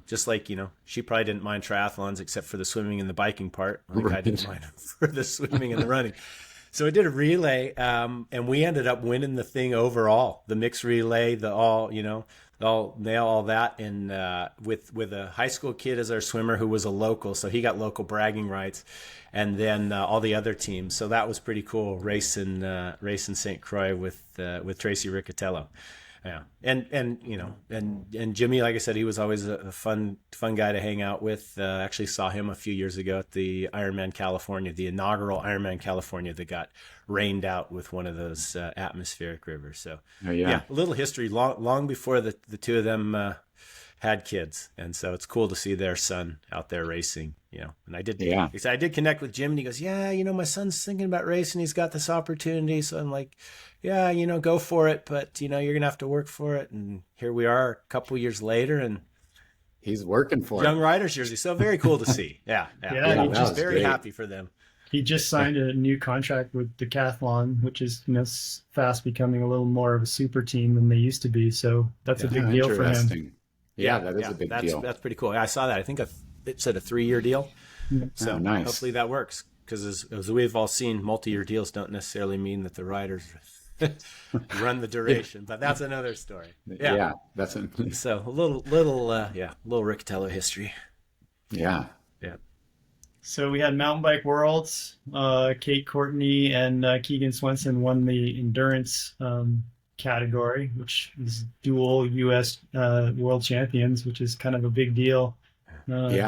Just like, she probably didn't mind triathlons except for the swimming and the biking part. I didn't mind for the swimming and the running. So I did a relay, and we ended up winning the thing overall, the mixed relay, all that. And with a high school kid as our swimmer who was a local, so he got local bragging rights, and then all the other teams. So that was pretty cool, racing St. Croix with Tracy Riccatello. Yeah, and Jimmy, like I said, he was always a fun guy to hang out with. Actually saw him a few years ago at the Ironman California, the inaugural Ironman California that got rained out with one of those atmospheric rivers. So a little history long before the two of them had kids, and so it's cool to see their son out there racing. And I did connect with Jim, and he goes, my son's thinking about racing. He's got this opportunity. So I'm like, go for it. But, you're going to have to work for it. And here we are a couple years later, and he's working for Young Riders jersey. So very cool to see. Yeah. I'm just very happy for them. He just signed a new contract with Decathlon, which is fast becoming a little more of a super team than they used to be. So that's a big deal for him. Yeah, that is a big deal. That's pretty cool. I saw that. I think it said a 3-year deal. So nice. Hopefully that works, because as we've all seen, multi-year deals don't necessarily mean that the riders run the duration, but that's another story. Yeah, that's so a little Riccatello history. Yeah. So we had Mountain Bike Worlds. Kate Courtney and Keegan Swenson won the endurance category, which is dual U.S. world champions, which is kind of a big deal.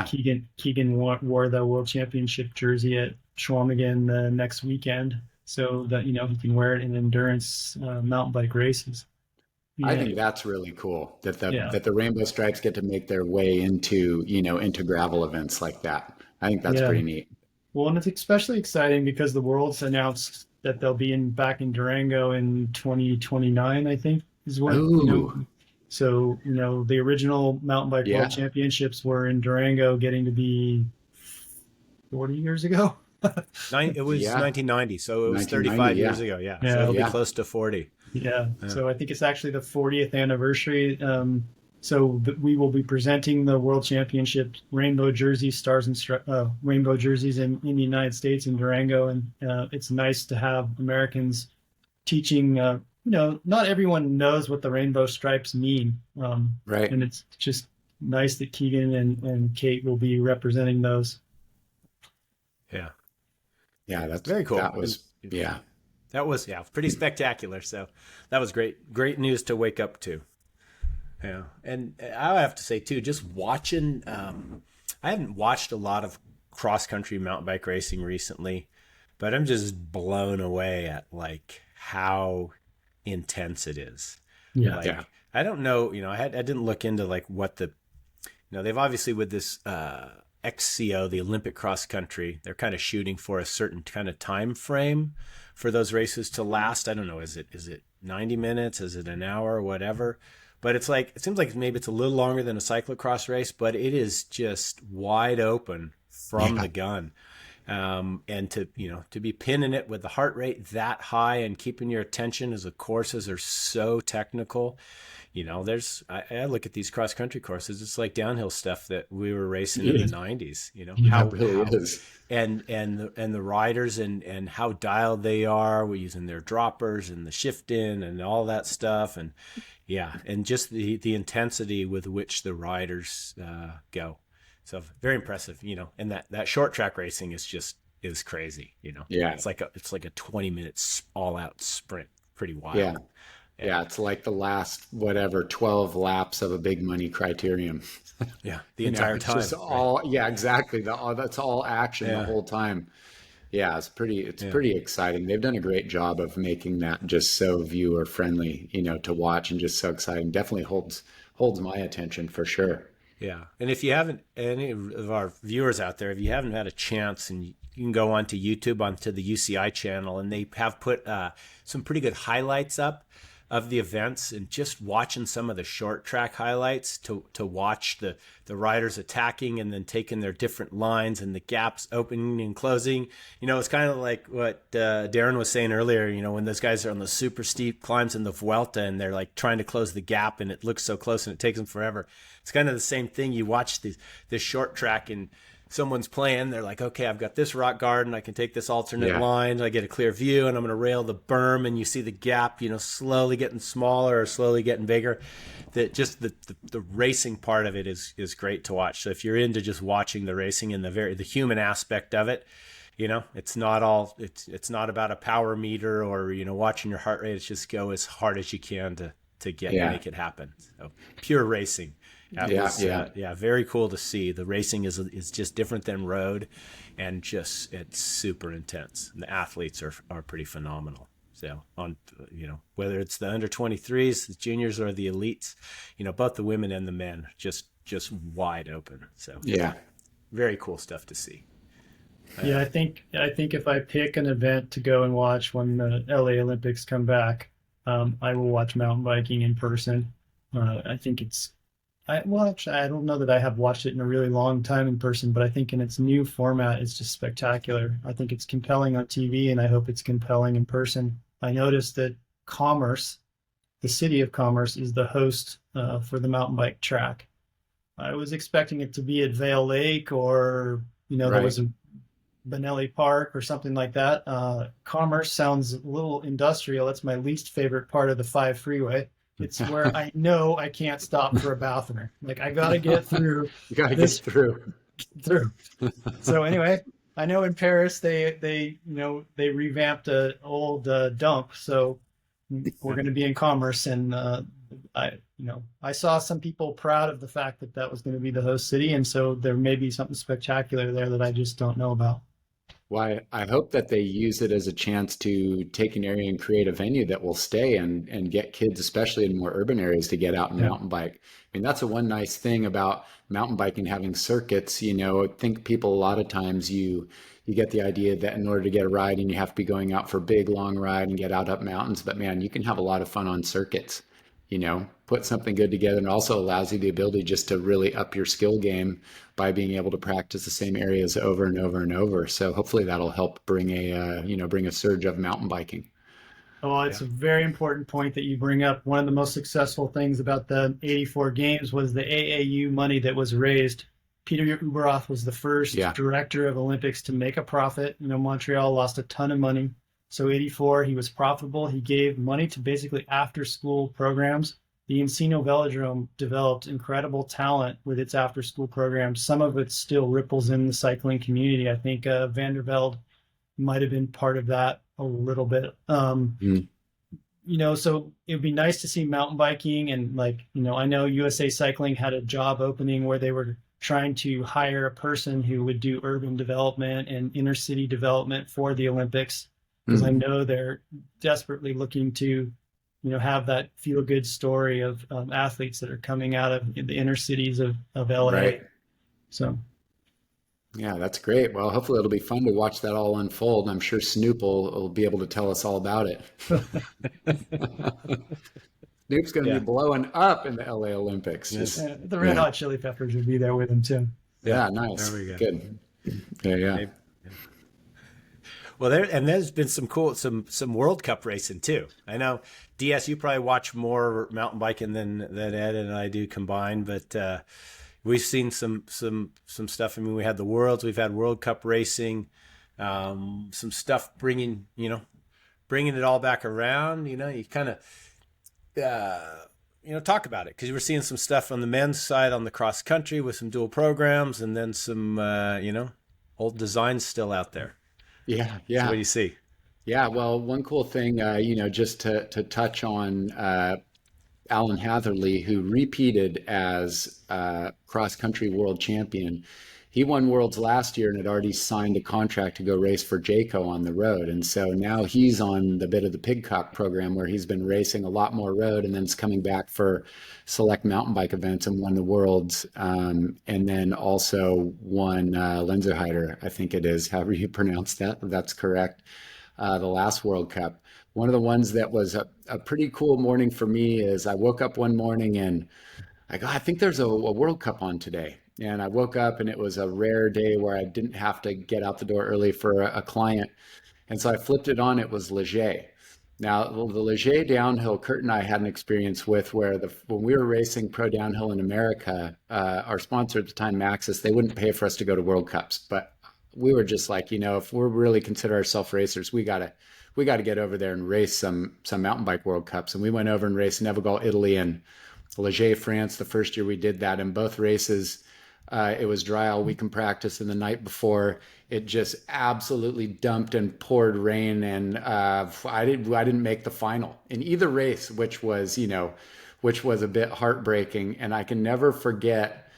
Keegan wore the world championship jersey at Schwamigan next weekend, so that he can wear it in endurance mountain bike races. I think that's really cool that the rainbow stripes get to make their way into gravel events like that. I think that's pretty neat. Well, and it's especially exciting because the Worlds announced that they'll be back in Durango in 2029, I think is what, Ooh. So, the original mountain bike Yeah. world championships were in Durango, getting to be 40 years ago. It was 1990, so it was 35 years ago. Yeah. So it'll be close to 40. Yeah. So I think it's actually the 40th anniversary. So we will be presenting the World Championship rainbow jerseys, stars and rainbow jerseys in the United States in Durango, and it's nice to have Americans teaching. Not everyone knows what the rainbow stripes mean, Right. and it's just nice that Keegan and Kate will be representing those. Yeah. Yeah, that's very cool. That was pretty spectacular. So that was great news to wake up to. Yeah, and I have to say too, just watching. I haven't watched a lot of cross country mountain bike racing recently, but I'm just blown away at like how intense it is. Yeah. I don't know. I didn't look into like what they've obviously with this XCO, the Olympic cross country, they're kind of shooting for a certain kind of time frame for those races to last. I don't know. Is it 90 minutes? Is it an hour? Whatever. But it seems like maybe it's a little longer than a cyclocross race, but it is just wide open from the gun. And to be pinning it with the heart rate that high and keeping your attention as the courses are so technical. I look at these cross country courses, it's like downhill stuff that we were racing in the 90s, It really is. And the riders and how dialed they are, we're using their droppers and the shift in and all that stuff. And and just the intensity with which the riders go. So very impressive, and that short track racing is crazy, Yeah. It's like a 20-minute all out sprint, pretty wild. Yeah. Yeah, it's like the last 12 laps of a big money criterium. Yeah, the entire time. Just all, yeah, exactly. That's all action the whole time. Yeah, it's pretty exciting. They've done a great job of making that just so viewer friendly, to watch, and just so exciting. Definitely holds my attention for sure. Yeah, and if you haven't, any of our viewers out there, if you haven't had a chance, and you can go onto YouTube, onto the UCI channel, and they have put some pretty good highlights up of the events, and just watching some of the short track highlights to watch the riders attacking and then taking their different lines and the gaps opening and closing. It's kind of like what Derin was saying earlier, when those guys are on the super steep climbs in the Vuelta and they're like trying to close the gap and it looks so close and it takes them forever. It's kind of the same thing. You watch this short track and someone's playing, they're like, okay, I've got this rock garden, I can take this alternate line, I get a clear view, and I'm going to rail the berm, and you see the gap, slowly getting smaller or slowly getting bigger. That just the racing part of it is great to watch. So if you're into just watching the racing and the human aspect of it, it's not it's not about a power meter or watching your heart rate. It's just go as hard as you can to make it happen. So pure racing. Very cool to see. The racing is just different than road, and it's super intense. And the athletes are pretty phenomenal. So whether it's the under 23s, the juniors, or the elites, both the women and the men just wide open. So very cool stuff to see. I think if I pick an event to go and watch when the LA Olympics come back, I will watch mountain biking in person. I think actually, I don't know that I have watched it in a really long time in person, but I think in its new format, it's just spectacular. I think it's compelling on TV, and I hope it's compelling in person. I noticed that Commerce, the city of Commerce, is the host for the mountain bike track. I was expecting it to be at Vail Lake or, there was a Benelli Park or something like that. Commerce sounds a little industrial. That's my least favorite part of the 5 freeway. It's where I know I can't stop for a bathroom. Like, I got to get through. You got to get through. So anyway, I know in Paris, they revamped an old dump. So we're going to be in Commerce. And I saw some people proud of the fact that was going to be the host city. And so there may be something spectacular there that I just don't know about. Well, I hope that they use it as a chance to take an area and create a venue that will stay and get kids, especially in more urban areas, to get out and Yeah. mountain bike. I mean, that's a one nice thing about mountain biking having circuits. I think people a lot of times you get the idea that in order to get a ride and you have to be going out for a big long ride and get out up mountains. But man, you can have a lot of fun on circuits, put something good together, and also allows you the ability just to really up your skill game by being able to practice the same areas over and over and over. So hopefully that'll help bring a surge of mountain biking. Oh, it's a very important point that you bring up. One of the most successful things about the 84 games was the AAU money that was raised. Peter Uberoth was the first Yeah. director of Olympics to make a profit. Montreal lost a ton of money. So 84, he was profitable. He gave money to basically after-school programs. The Encino Velodrome developed incredible talent with its after-school programs. Some of it still ripples in the cycling community. I think Vandervelde might have been part of that a little bit. So it would be nice to see mountain biking. And I know USA Cycling had a job opening where they were trying to hire a person who would do urban development and inner city development for the Olympics, because I know they're desperately looking to have that feel good story of athletes that are coming out of the inner cities of LA. Right. So Yeah, that's great. Well, hopefully it'll be fun to watch that all unfold. I'm sure Snoop will be able to tell us all about it. Snoop's going to be blowing up in the LA Olympics. the Red Hot Chili Peppers would be there with him too. Yeah, nice. There we go. Good. Yeah. Well, there's been some World Cup racing too. I know, DS, you probably watch more mountain biking than Ed and I do combined, but we've seen some stuff. I mean, we had the Worlds, we've had World Cup racing, some stuff bringing it all back around. You kind of talk about it, because we're seeing some stuff on the men's side on the cross country with some dual programs, and then some old designs still out there. Yeah. So what do you see? Yeah, well, one cool thing, just to touch on Alan Hatherley, who repeated as cross-country world champion. He won Worlds last year and had already signed a contract to go race for Jayco on the road. And so now he's on the bit of the Pigcock program, where he's been racing a lot more road and then is coming back for select mountain bike events and won the Worlds. And then also won Lenzerheide, I think it is, however you pronounce that. That's correct. The last World Cup. One of the ones that was a pretty cool morning for me is I woke up one morning and I go, I think there's a World Cup on today. And I woke up and it was a rare day where I didn't have to get out the door early for a client. And so I flipped it on. It was Leger. Now, the Leger downhill, Kurt and I had an experience with where when we were racing pro downhill in America, our sponsor at the time, Maxxis, they wouldn't pay for us to go to World Cups. But we were just like, if we're really consider ourselves racers, we got to get over there and race some mountain bike World Cups. And we went over and raced Nevegal, Italy, and Leger, France, the first year we did that. In both races, it was dry all week in practice, and the night before it just absolutely dumped and poured rain, and I didn't make the final in either race, which was a bit heartbreaking. And I can never forget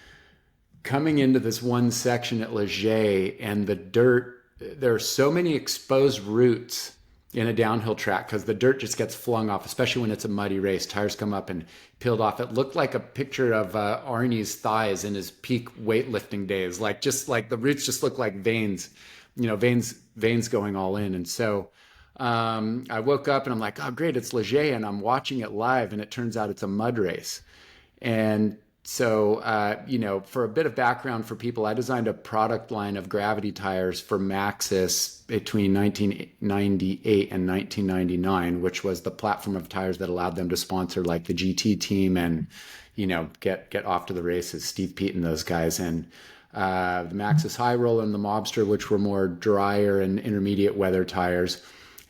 coming into this one section at Leger, and the dirt. There are so many exposed roots in a downhill track because the dirt just gets flung off, especially when it's a muddy race. Tires come up and peeled off. It looked like a picture of Arnie's thighs in his peak weightlifting days. Just like the roots just look like veins, veins going all in. And so I woke up and I'm like, oh, great, it's Leger. And I'm watching it live, and it turns out it's a mud race. And so, for a bit of background for people, I designed a product line of gravity tires for Maxxis between 1998 and 1999, which was the platform of tires that allowed them to sponsor like the GT team and, get off to the races, Steve Pete and those guys. And the Maxxis High Roller and the Mobster, which were more drier and intermediate weather tires.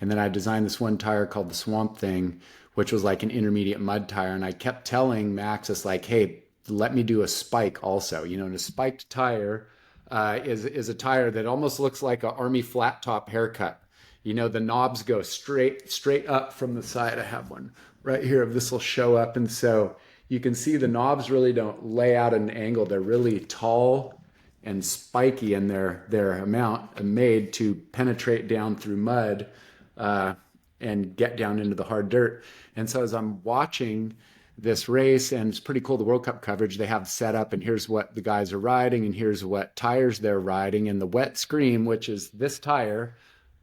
And then I designed this one tire called the Swamp Thing, which was like an intermediate mud tire. And I kept telling Maxxis, like, hey, let me do a spike also. And a spiked tire is a tire that almost looks like an Army flat top haircut. The knobs go straight up from the side. I have one right here. This will show up. And so you can see the knobs really don't lay out at an angle. They're really tall and spiky in their amount, made to penetrate down through mud and get down into the hard dirt. And so as I'm watching this race, and it's pretty cool, the World Cup coverage they have set up, and here's what the guys are riding, and here's what tires they're riding, and the WetScream, which is this tire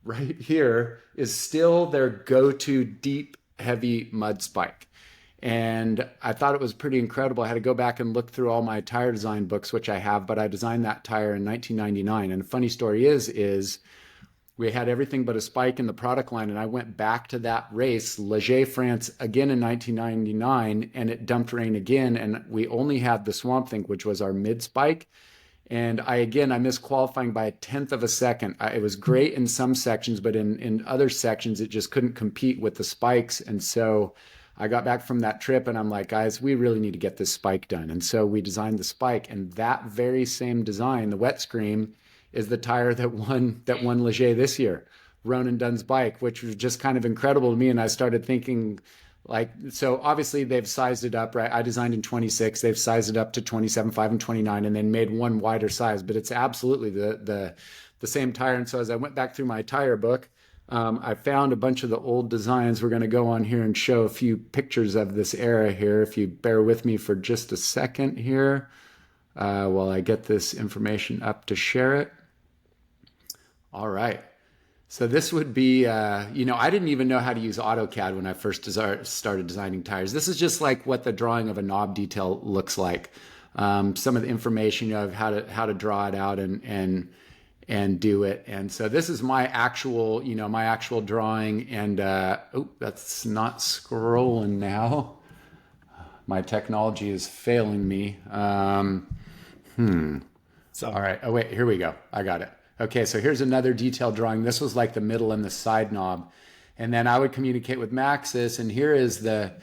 right here, is still their go-to deep, heavy mud spike. And I thought it was pretty incredible. I had to go back and look through all my tire design books, which I have, but I designed that tire in 1999. And the funny story is we had everything but a spike in the product line, and I went back to that race, Leger, France, again in 1999, and it dumped rain again, and we only had the Swamp Thing, which was our mid spike. And I missed qualifying by 1/10 of a second. It was great in some sections, but in other sections, it just couldn't compete with the spikes. And so I got back from that trip, and I'm like, guys, we really need to get this spike done. And so we designed the spike, and that very same design, the WetScream, is the tire that won Leger this year, Ronan Dunn's bike, which was just kind of incredible to me. And I started thinking, like, so obviously they've sized it up, right? I designed in 26, they've sized it up to 27, 5, and 29, and then made one wider size, but it's absolutely the same tire. And so as I went back through my tire book, I found a bunch of the old designs. We're going to go on here and show a few pictures of this era here. If you bear with me for just a second here, while I get this information up to share it. All right. So this would be, I didn't even know how to use AutoCAD when I first started designing tires. This is just like what the drawing of a knob detail looks like. Some of the information of how to draw it out and do it. And so this is my actual drawing. And that's not scrolling now. My technology is failing me. All right. Oh wait, here we go. I got it. Okay, so here's another detailed drawing. This was like the middle and the side knob. And then I would communicate with Maxxis, and here is the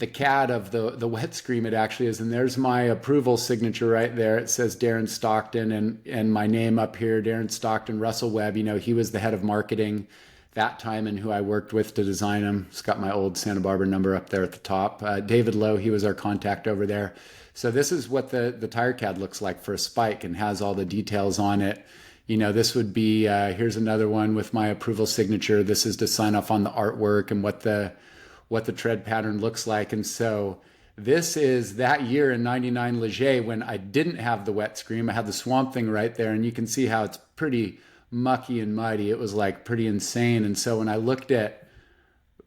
CAD of the WetScream it actually is. And there's my approval signature right there. It says Derin Stockton and my name up here, Derin Stockton, Russell Webb. He was the head of marketing that time and who I worked with to design him. It's got my old Santa Barbara number up there at the top. David Lowe, he was our contact over there. So this is what the tire CAD looks like for a spike and has all the details on it. This would be, here's another one with my approval signature. This is to sign off on the artwork and what the tread pattern looks like. And so this is that year in 99 Leger when I didn't have the WetScream. I had the Swamp Thing right there, and you can see how it's pretty mucky and muddy. It was like pretty insane. And so when I looked at,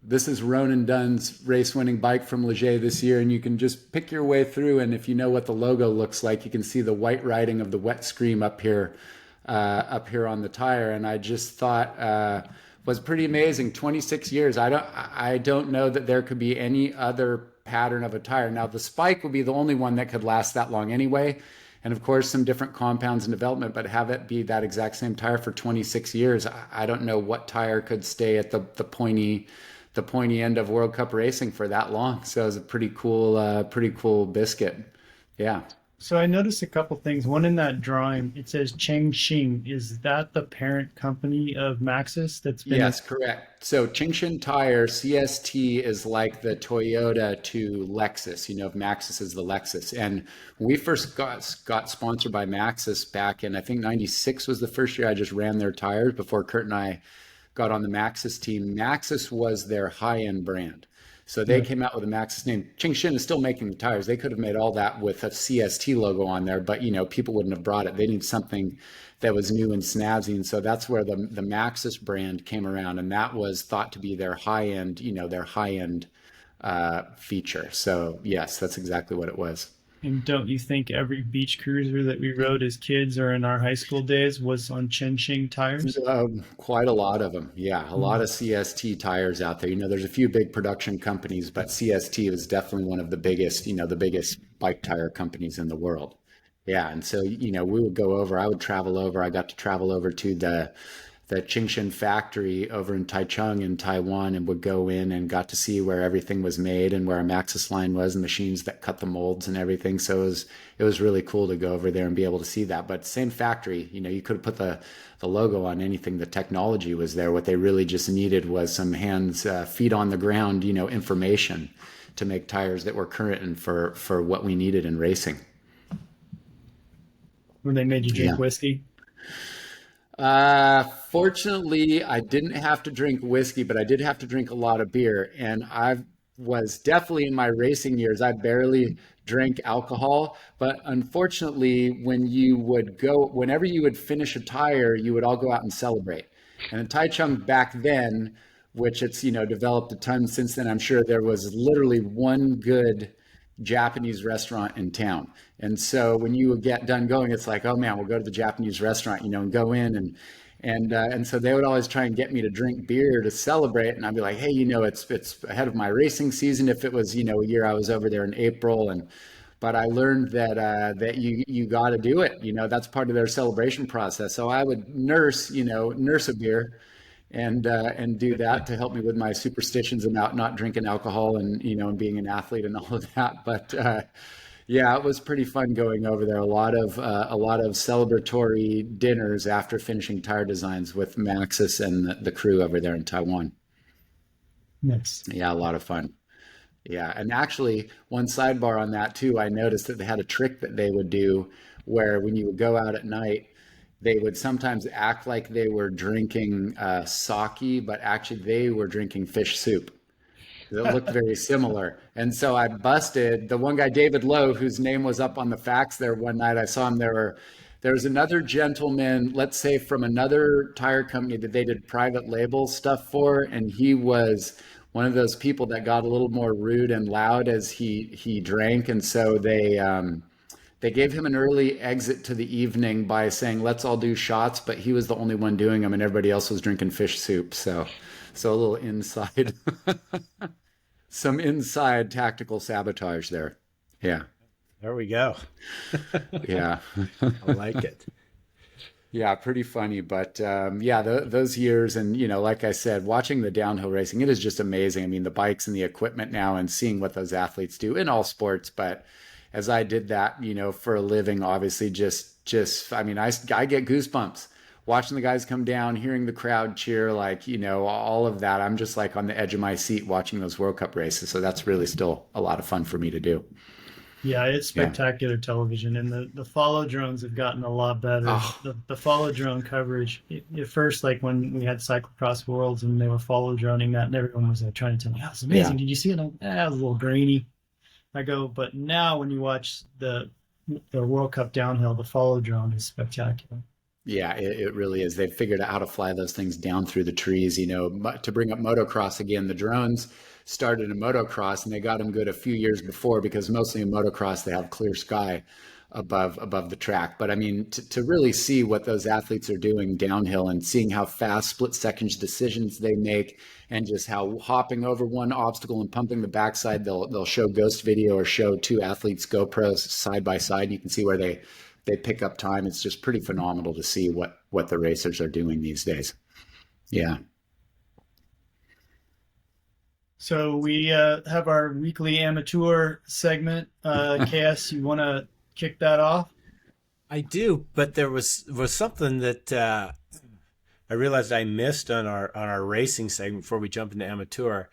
this is Ronan Dunn's race-winning bike from Leger this year, and you can just pick your way through. And if you know what the logo looks like, you can see the white writing of the WetScream up here on the tire. And I just thought was pretty amazing. 26 years. I don't know that there could be any other pattern of a tire. Now the spike would be the only one that could last that long anyway. And of course, some different compounds in development, but have it be that exact same tire for 26 years. I don't know what tire could stay at the pointy end of World Cup racing for that long. So it was a pretty cool biscuit. Yeah. So I noticed a couple things. One, in that drawing, it says Chengxing. Is that the parent company of Maxxis that's been? Yes, correct. So Chengxin Tire, CST, is like the Toyota to Lexus. If Maxxis is the Lexus. And when we first got sponsored by Maxxis back in, I think 96 was the first year I just ran their tires before Kurt and I got on the Maxxis team. Maxxis was their high-end brand. So they came out with a Maxxis name. Chengxin is still making the tires. They could have made all that with a CST logo on there, but people wouldn't have brought it. They need something that was new and snazzy. And so that's where the Maxxis brand came around, and that was thought to be their high-end, feature. So yes, that's exactly what it was. And don't you think every beach cruiser that we rode as kids or in our high school days was on Chengxin tires? Quite a lot of them. Yeah, a lot of CST tires out there. There's a few big production companies, but CST is definitely one of the biggest, the biggest bike tire companies in the world. Yeah, and so, we would go over, I would travel over. I got to travel over to the Chengxin factory over in Taichung in Taiwan, and would go in and got to see where everything was made and where a Maxxis line was, and machines that cut the molds and everything. So it was really cool to go over there and be able to see that. But same factory, you could have put the logo on anything. The technology was there. What they really just needed was some hands, feet on the ground, information to make tires that were current and for what we needed in racing. when they made you drink Yeah. whiskey? Fortunately, I didn't have to drink whiskey, but I did have to drink a lot of beer. And I was definitely in my racing years, I barely drank alcohol. But unfortunately, whenever you would finish a tire, you would all go out and celebrate. And in Taichung back then, which it's, developed a ton since then, I'm sure there was literally one good Japanese restaurant in town. And so when you would get done going, it's like, oh man, we'll go to the Japanese restaurant, and go in and so they would always try and get me to drink beer to celebrate. And I'd be like, hey, it's ahead of my racing season. If it was, a year I was over there in April, but I learned that you got to do it. That's part of their celebration process. So I would nurse a beer and do that to help me with my superstitions about not drinking alcohol and being an athlete and all of that. But yeah, it was pretty fun going over there. A lot of celebratory dinners after finishing tire designs with Maxxis and the crew over there in Taiwan. Nice. Yeah, a lot of fun. Yeah, and actually, one sidebar on that too, I noticed that they had a trick that they would do where when you would go out at night, they would sometimes act like they were drinking sake, but actually they were drinking fish soup. It looked very similar. And so I busted the one guy, David Lowe, whose name was up on the facts there one night. I saw him there. There was another gentleman, let's say from another tire company that they did private label stuff for. And he was one of those people that got a little more rude and loud as he drank. And so they gave him an early exit to the evening by saying, let's all do shots, but he was the only one doing them and everybody else was drinking fish soup. So a little inside, some inside tactical sabotage there. Yeah. There we go. Yeah. I like it. Yeah, pretty funny. But yeah, those years and, like I said, watching the downhill racing, it is just amazing. I mean, the bikes and the equipment now and seeing what those athletes do in all sports, but as I did that, for a living, obviously I mean, I get goosebumps watching the guys come down, hearing the crowd cheer, all of that. I'm just like on the edge of my seat watching those World Cup races. So that's really still a lot of fun for me to do. Yeah, it's spectacular television, and the follow drones have gotten a lot better. Oh. The follow drone coverage, at first, like when we had Cyclocross Worlds and they were follow droning that, and everyone was trying to tell me, oh, it's amazing. Yeah. Did you see it? It was a little grainy. I go, but now when you watch the World Cup downhill, the follow drone is spectacular. Yeah, it really is. They've figured out how to fly those things down through the trees, to bring up motocross again. The drones started in motocross and they got them good a few years before because mostly in motocross, they have clear sky above the track. But I mean, to really see what those athletes are doing downhill and seeing how fast split seconds decisions they make and just how hopping over one obstacle and pumping the backside, they'll show ghost video or show two athletes GoPros side by side. And you can see where they pick up time. It's just pretty phenomenal to see what the racers are doing these days. Yeah. So we have our weekly amateur segment. KS, you want to kick that off? I do, but there was something that I realized I missed on our racing segment before we jump into amateur,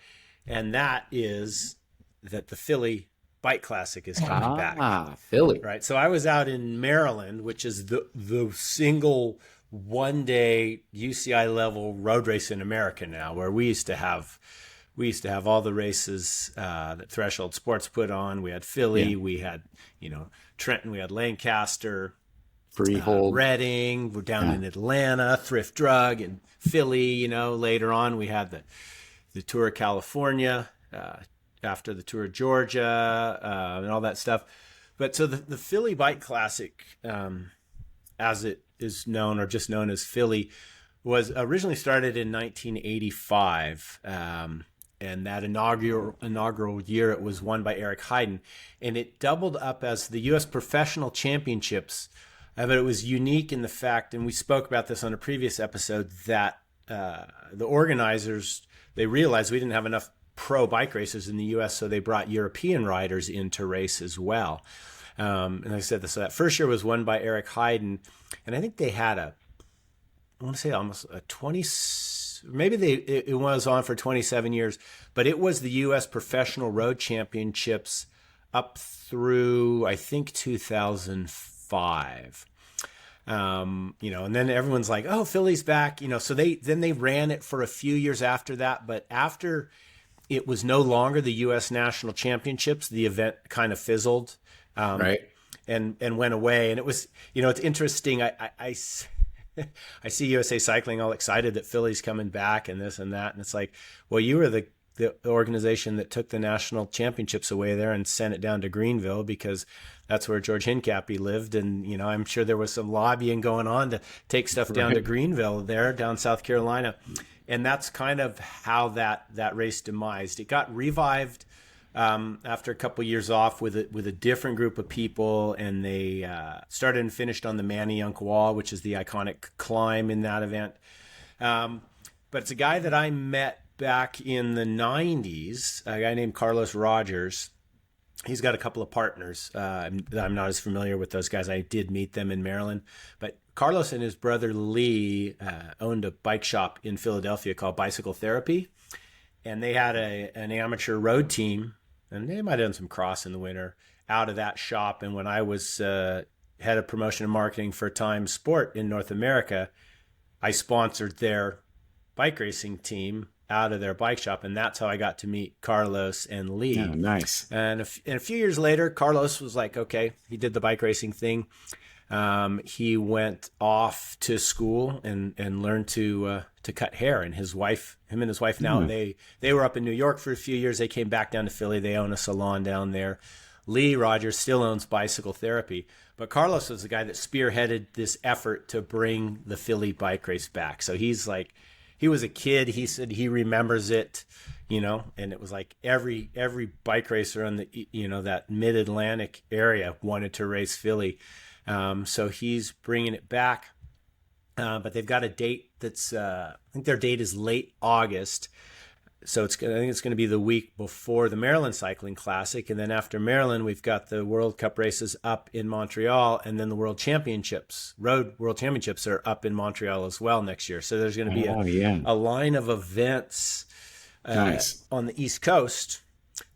and that is that the Philly Bike Classic is coming back. Philly. Right. So I was out in Maryland, which is the single one-day UCI level road race in America now, where we used to have all the races that Threshold Sports put on. We had Philly, we had Trenton, we had Lancaster, Freehold, Reading. We're down in Atlanta, Thrift Drug, and Philly. Later on we had the Tour of California. After the Tour of Georgia and all that stuff. But so the Philly Bike Classic, as it is known or just known as Philly, was originally started in 1985. And that inaugural year, it was won by Eric Heiden. And it doubled up as the U.S. Professional Championships. But it was unique in the fact, and we spoke about this on a previous episode, that the organizers, they realized we didn't have enough pro bike racers in the U.S., so they brought European riders in to race as well. And like I said, so that first year was won by Eric Heiden, and I think they had I want to say almost a 20, maybe it was on for 27 years, but it was the U.S. Professional Road Championships up through, I think, 2005. And then everyone's like, oh, Philly's back, so they ran it for a few years after that. But after it was no longer the U.S. National Championships, the event kind of fizzled, Right. and went away. And it was, it's interesting. I see USA Cycling all excited that Philly's coming back and this and that. And it's like, well, you were the organization that took the national championships away there and sent it down to Greenville, because that's where George Hincapie lived. And, I'm sure there was some lobbying going on to take stuff down to Greenville there, down South Carolina. And that's kind of how that race demised. It got revived after a couple years off with a different group of people, and they started and finished on the Manayunk Wall, which is the iconic climb in that event. But it's a guy that I met back in the 90s, a guy named Carlos Rogers. He's got a couple of partners. I'm not as familiar with those guys. I did meet them in Maryland. But Carlos and his brother Lee owned a bike shop in Philadelphia called Bicycle Therapy. And they had an amateur road team, and they might have done some cross in the winter out of that shop. And when I was head of promotion and marketing for Time Sport in North America, I sponsored their bike racing team out of their bike shop, and that's how I got to meet Carlos and Lee. Oh, nice. And a few years later, Carlos was like, okay, he did the bike racing thing. He went off to school and learned to cut hair. And him and his wife now, they were up in New York for a few years. They came back down to Philly. They own a salon down there. Lee Rogers still owns Bicycle Therapy. But Carlos was the guy that spearheaded this effort to bring the Philly bike race back. So he's like, he was a kid. He said he remembers it, and it was like every bike racer on the, that mid-Atlantic area wanted to race Philly. So he's bringing it back. But they've got a date that's, I think their date is late August. So I think it's going to be the week before the Maryland Cycling Classic. And then after Maryland, we've got the World Cup races up in Montreal. And then the World Championships, Road World Championships, are up in Montreal as well next year. So there's going to be a line of events on the East Coast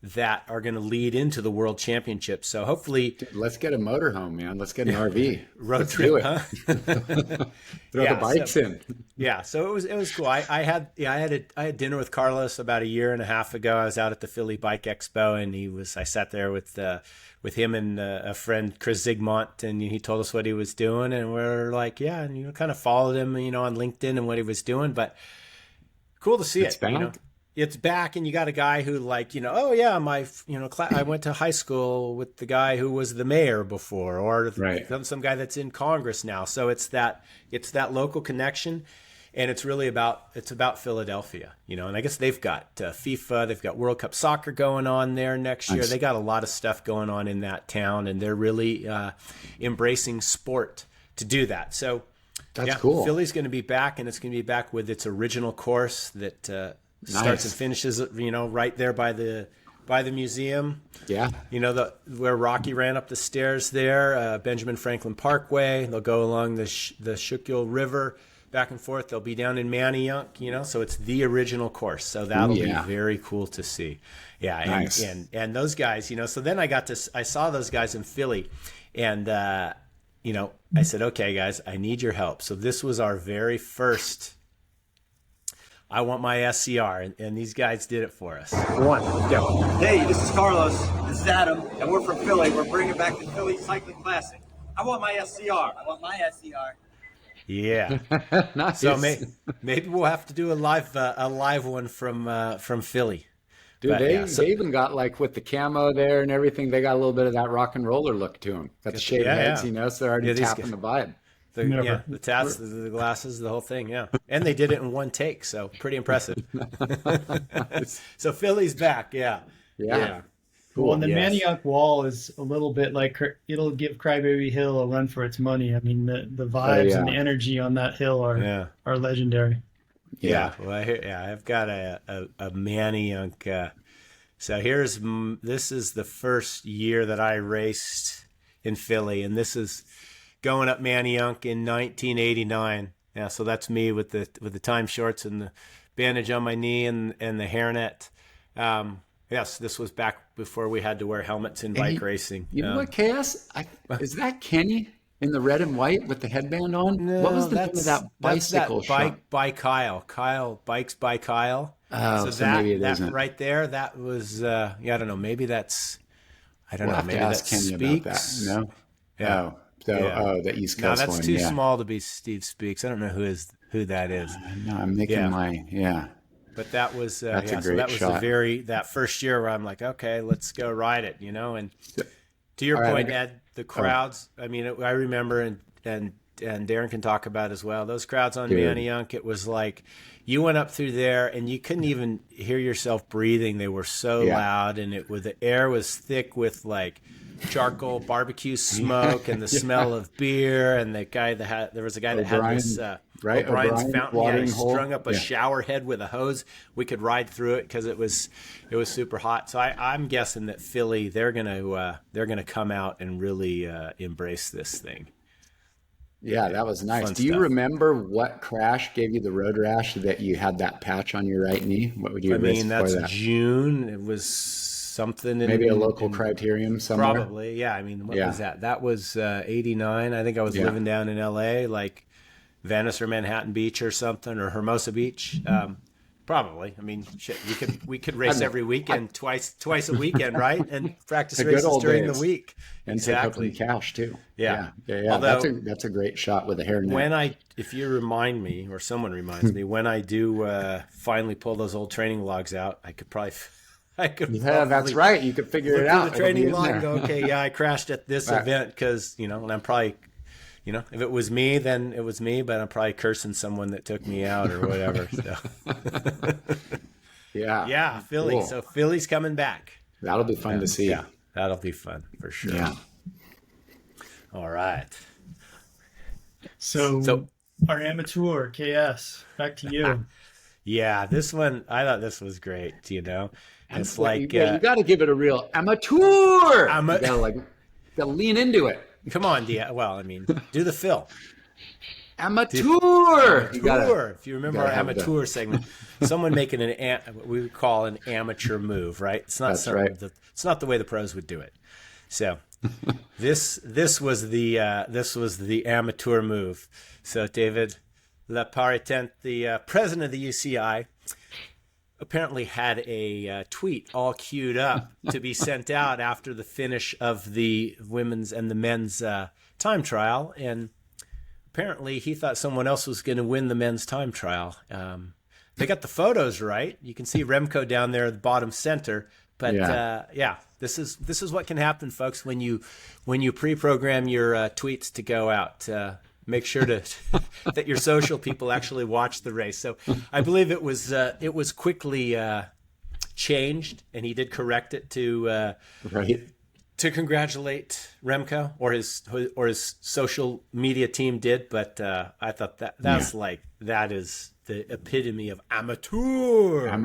that are going to lead into the World Championships. So hopefully, Dude, let's get a motorhome, man. Let's get an RV. Road let's trip, do it. huh? Throw the bikes in. Yeah, so it was cool. I had dinner with Carlos about a year and a half ago. I was out at the Philly Bike Expo, and I sat there with him and a friend, Chris Zigmont, and he told us what he was doing, and we're like, yeah, and kind of followed him, on LinkedIn and what he was doing, but cool to see it. It's back, and you got a guy who oh yeah, I went to high school with the guy who was the mayor before, or some guy that's in Congress now. So it's that local connection, and it's really about Philadelphia, and I guess they've got FIFA, they've got World Cup soccer going on there next year. They got a lot of stuff going on in that town, and they're really embracing sport to do that. So that's cool. Philly's going to be back, and it's going to be back with its original course that starts and finishes, right there by the museum. Yeah. Where Rocky ran up the stairs there, Benjamin Franklin Parkway. They'll go along the Schuylkill River back and forth. They'll be down in Manayunk, so it's the original course. So that'll be very cool to see. Yeah. Nice. And those guys, so then I saw those guys in Philly, and, I said, okay, guys, I need your help. So this was our very first I want my SCR, and these guys did it for us. One, let's go. Hey, this is Carlos. This is Adam, and we're from Philly. We're bringing back the Philly Cycling Classic. I want my SCR. I want my SCR. Yeah. Nice. So maybe we'll have to do a live one from Philly. Dude, they even got with the camo there and everything. They got a little bit of that rock and roller look to them. Got the shaved heads, so they're already tapping the vibe. The tats, the glasses, the whole thing, and they did it in one take, so pretty impressive. So Philly's back, yeah. Cool. Well, and the Manayunk Wall is a little bit like it'll give Crybaby Hill a run for its money. I mean, the vibes and the energy on that hill are legendary. Yeah. Well, I've got a Manayunk. So this is the first year that I raced in Philly, and this is going up Manayunk in 1989. Yeah, so that's me with the time shorts and the bandage on my knee and the hairnet. Yes, this was back before we had to wear helmets in bike racing. You know what, Chaos? Is that Kenny? in the red and white with the headband on? No, What was the name of that bicycle that's that shop? bike by Kyle. Kyle Bikes by Kyle. Oh, so maybe it that isn't. right there. That was I don't know. Maybe that's I don't We'll know. have Maybe to ask that's Kenny about that. Speaks. No. Yeah. Oh, so Yeah. the East No, Coast that's one. too Yeah. small to be Steve Speaks. I don't know who that is. No, I'm making Yeah. But that was That's a so great that was shot. that first year where I'm like, okay, let's go ride it, you know. And to your All right, point, Ed, the crowds. I mean, I remember, and Derin can talk about as well. Those crowds on Dude. Manayunk, it was like you went up through there and you couldn't even hear yourself breathing. They were so loud, and the air was thick with like charcoal barbecue smoke and the smell of beer. And there was a guy that had this O'Brien's fountain. Yeah, he strung up a shower head with a hose. We could ride through it because it was super hot. So I'm guessing that Philly, they're gonna come out and really embrace this thing. Yeah, that was nice. Fun Do you stuff. remember what crash gave you the road rash that you had that patch on your right knee? What would you I mean, that's that? June. It was something Maybe a local criterium somewhere? Probably, yeah. I mean, what was that? That was 89. I think I was living down in LA, like Venice or Manhattan Beach or something, or Hermosa Beach. Probably. I mean, shit, we could race every weekend, twice a weekend, right? And practice races during the week. And exactly. take up some cash too. Yeah. Although, that's a great shot with a hairnet. If you remind me, or someone reminds me, when I do finally pull those old training logs out, I could that's right. You could figure it out. The training log and go, okay, yeah, I crashed at this event because, and I'm probably, if it was me, then it was me, but I'm probably cursing someone that took me out or whatever. So. Yeah, Philly. Cool. So Philly's coming back. That'll be fun to see. Yeah, that'll be fun for sure. Yeah. All right. So our amateur KS, back to you. Yeah, this one, I thought this was great, It's like you got to give it a real amateur. You gotta lean into it. Come on, well, I mean, do the fill. Amateur. If you remember our amateur segment, someone making what we would call an amateur move, right? It's not it's not the way the pros would do it. So this was the amateur move. So David Laparitent, the president of the UCI, apparently had a tweet all queued up to be sent out after the finish of the women's and the men's time trial, and apparently he thought someone else was going to win the men's time trial. They got the photos right. You can see Remco down there at the bottom center. But this is what can happen, folks, when you pre-program your tweets to go out. Make sure that your social people actually watch the race. So I believe it was quickly changed, and he did correct it to congratulate Remco, or his social media team did. But I thought that is the epitome of amateur. Yeah.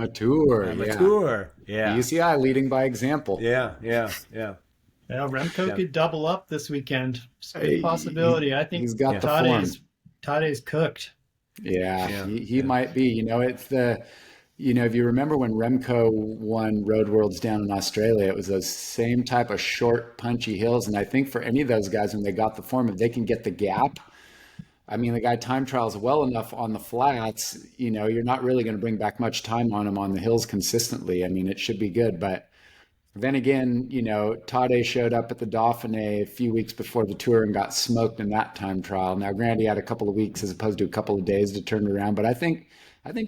The UCI leading by example. Yeah. Yeah, Remco could double up this weekend. It's a good possibility. I think he's got the form. Tade's cooked. Yeah. He might be. It's if you remember when Remco won Road Worlds down in Australia, it was those same type of short, punchy hills. And I think for any of those guys, when they got the form, if they can get the gap, I mean, the guy time trials well enough on the flats, you're not really going to bring back much time on him on the hills consistently. I mean, it should be good. But then again, Tade showed up at the Dauphiné a few weeks before the tour and got smoked in that time trial. Now, granted, he had a couple of weeks as opposed to a couple of days to turn it around. But I think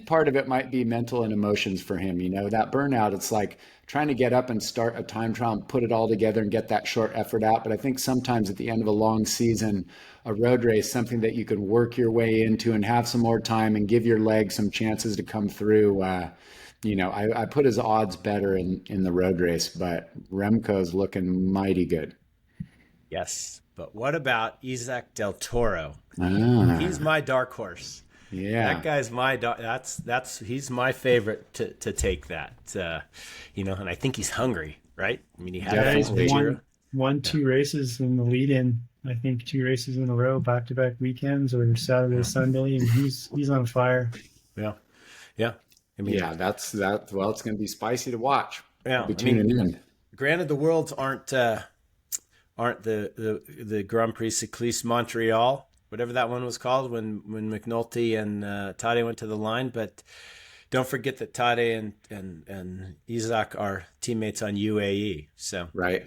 part of it might be mental and emotions for him. That burnout, it's like trying to get up and start a time trial and put it all together and get that short effort out. But I think sometimes at the end of a long season, a road race, something that you can work your way into and have some more time and give your legs some chances to come through. I put his odds better in the road race, but Remco's looking mighty good. Yes. But what about Isaac Del Toro? He's my dark horse. Yeah, that guy's my dog. He's my favorite to take that. And I think he's hungry, right? I mean, he had won 2 races in the lead-in. I think 2 races in a row, back-to-back weekends, or Saturday, Sunday, and he's on fire. Yeah. I mean, that's that. Well, it's going to be spicy to watch. Yeah, I'll be tuning in. Granted, the worlds aren't aren't the Grand Prix Cycliste Montreal, whatever that one was called, when McNulty and Tade went to the line. But don't forget that Tade and Isaac are teammates on UAE. So, right.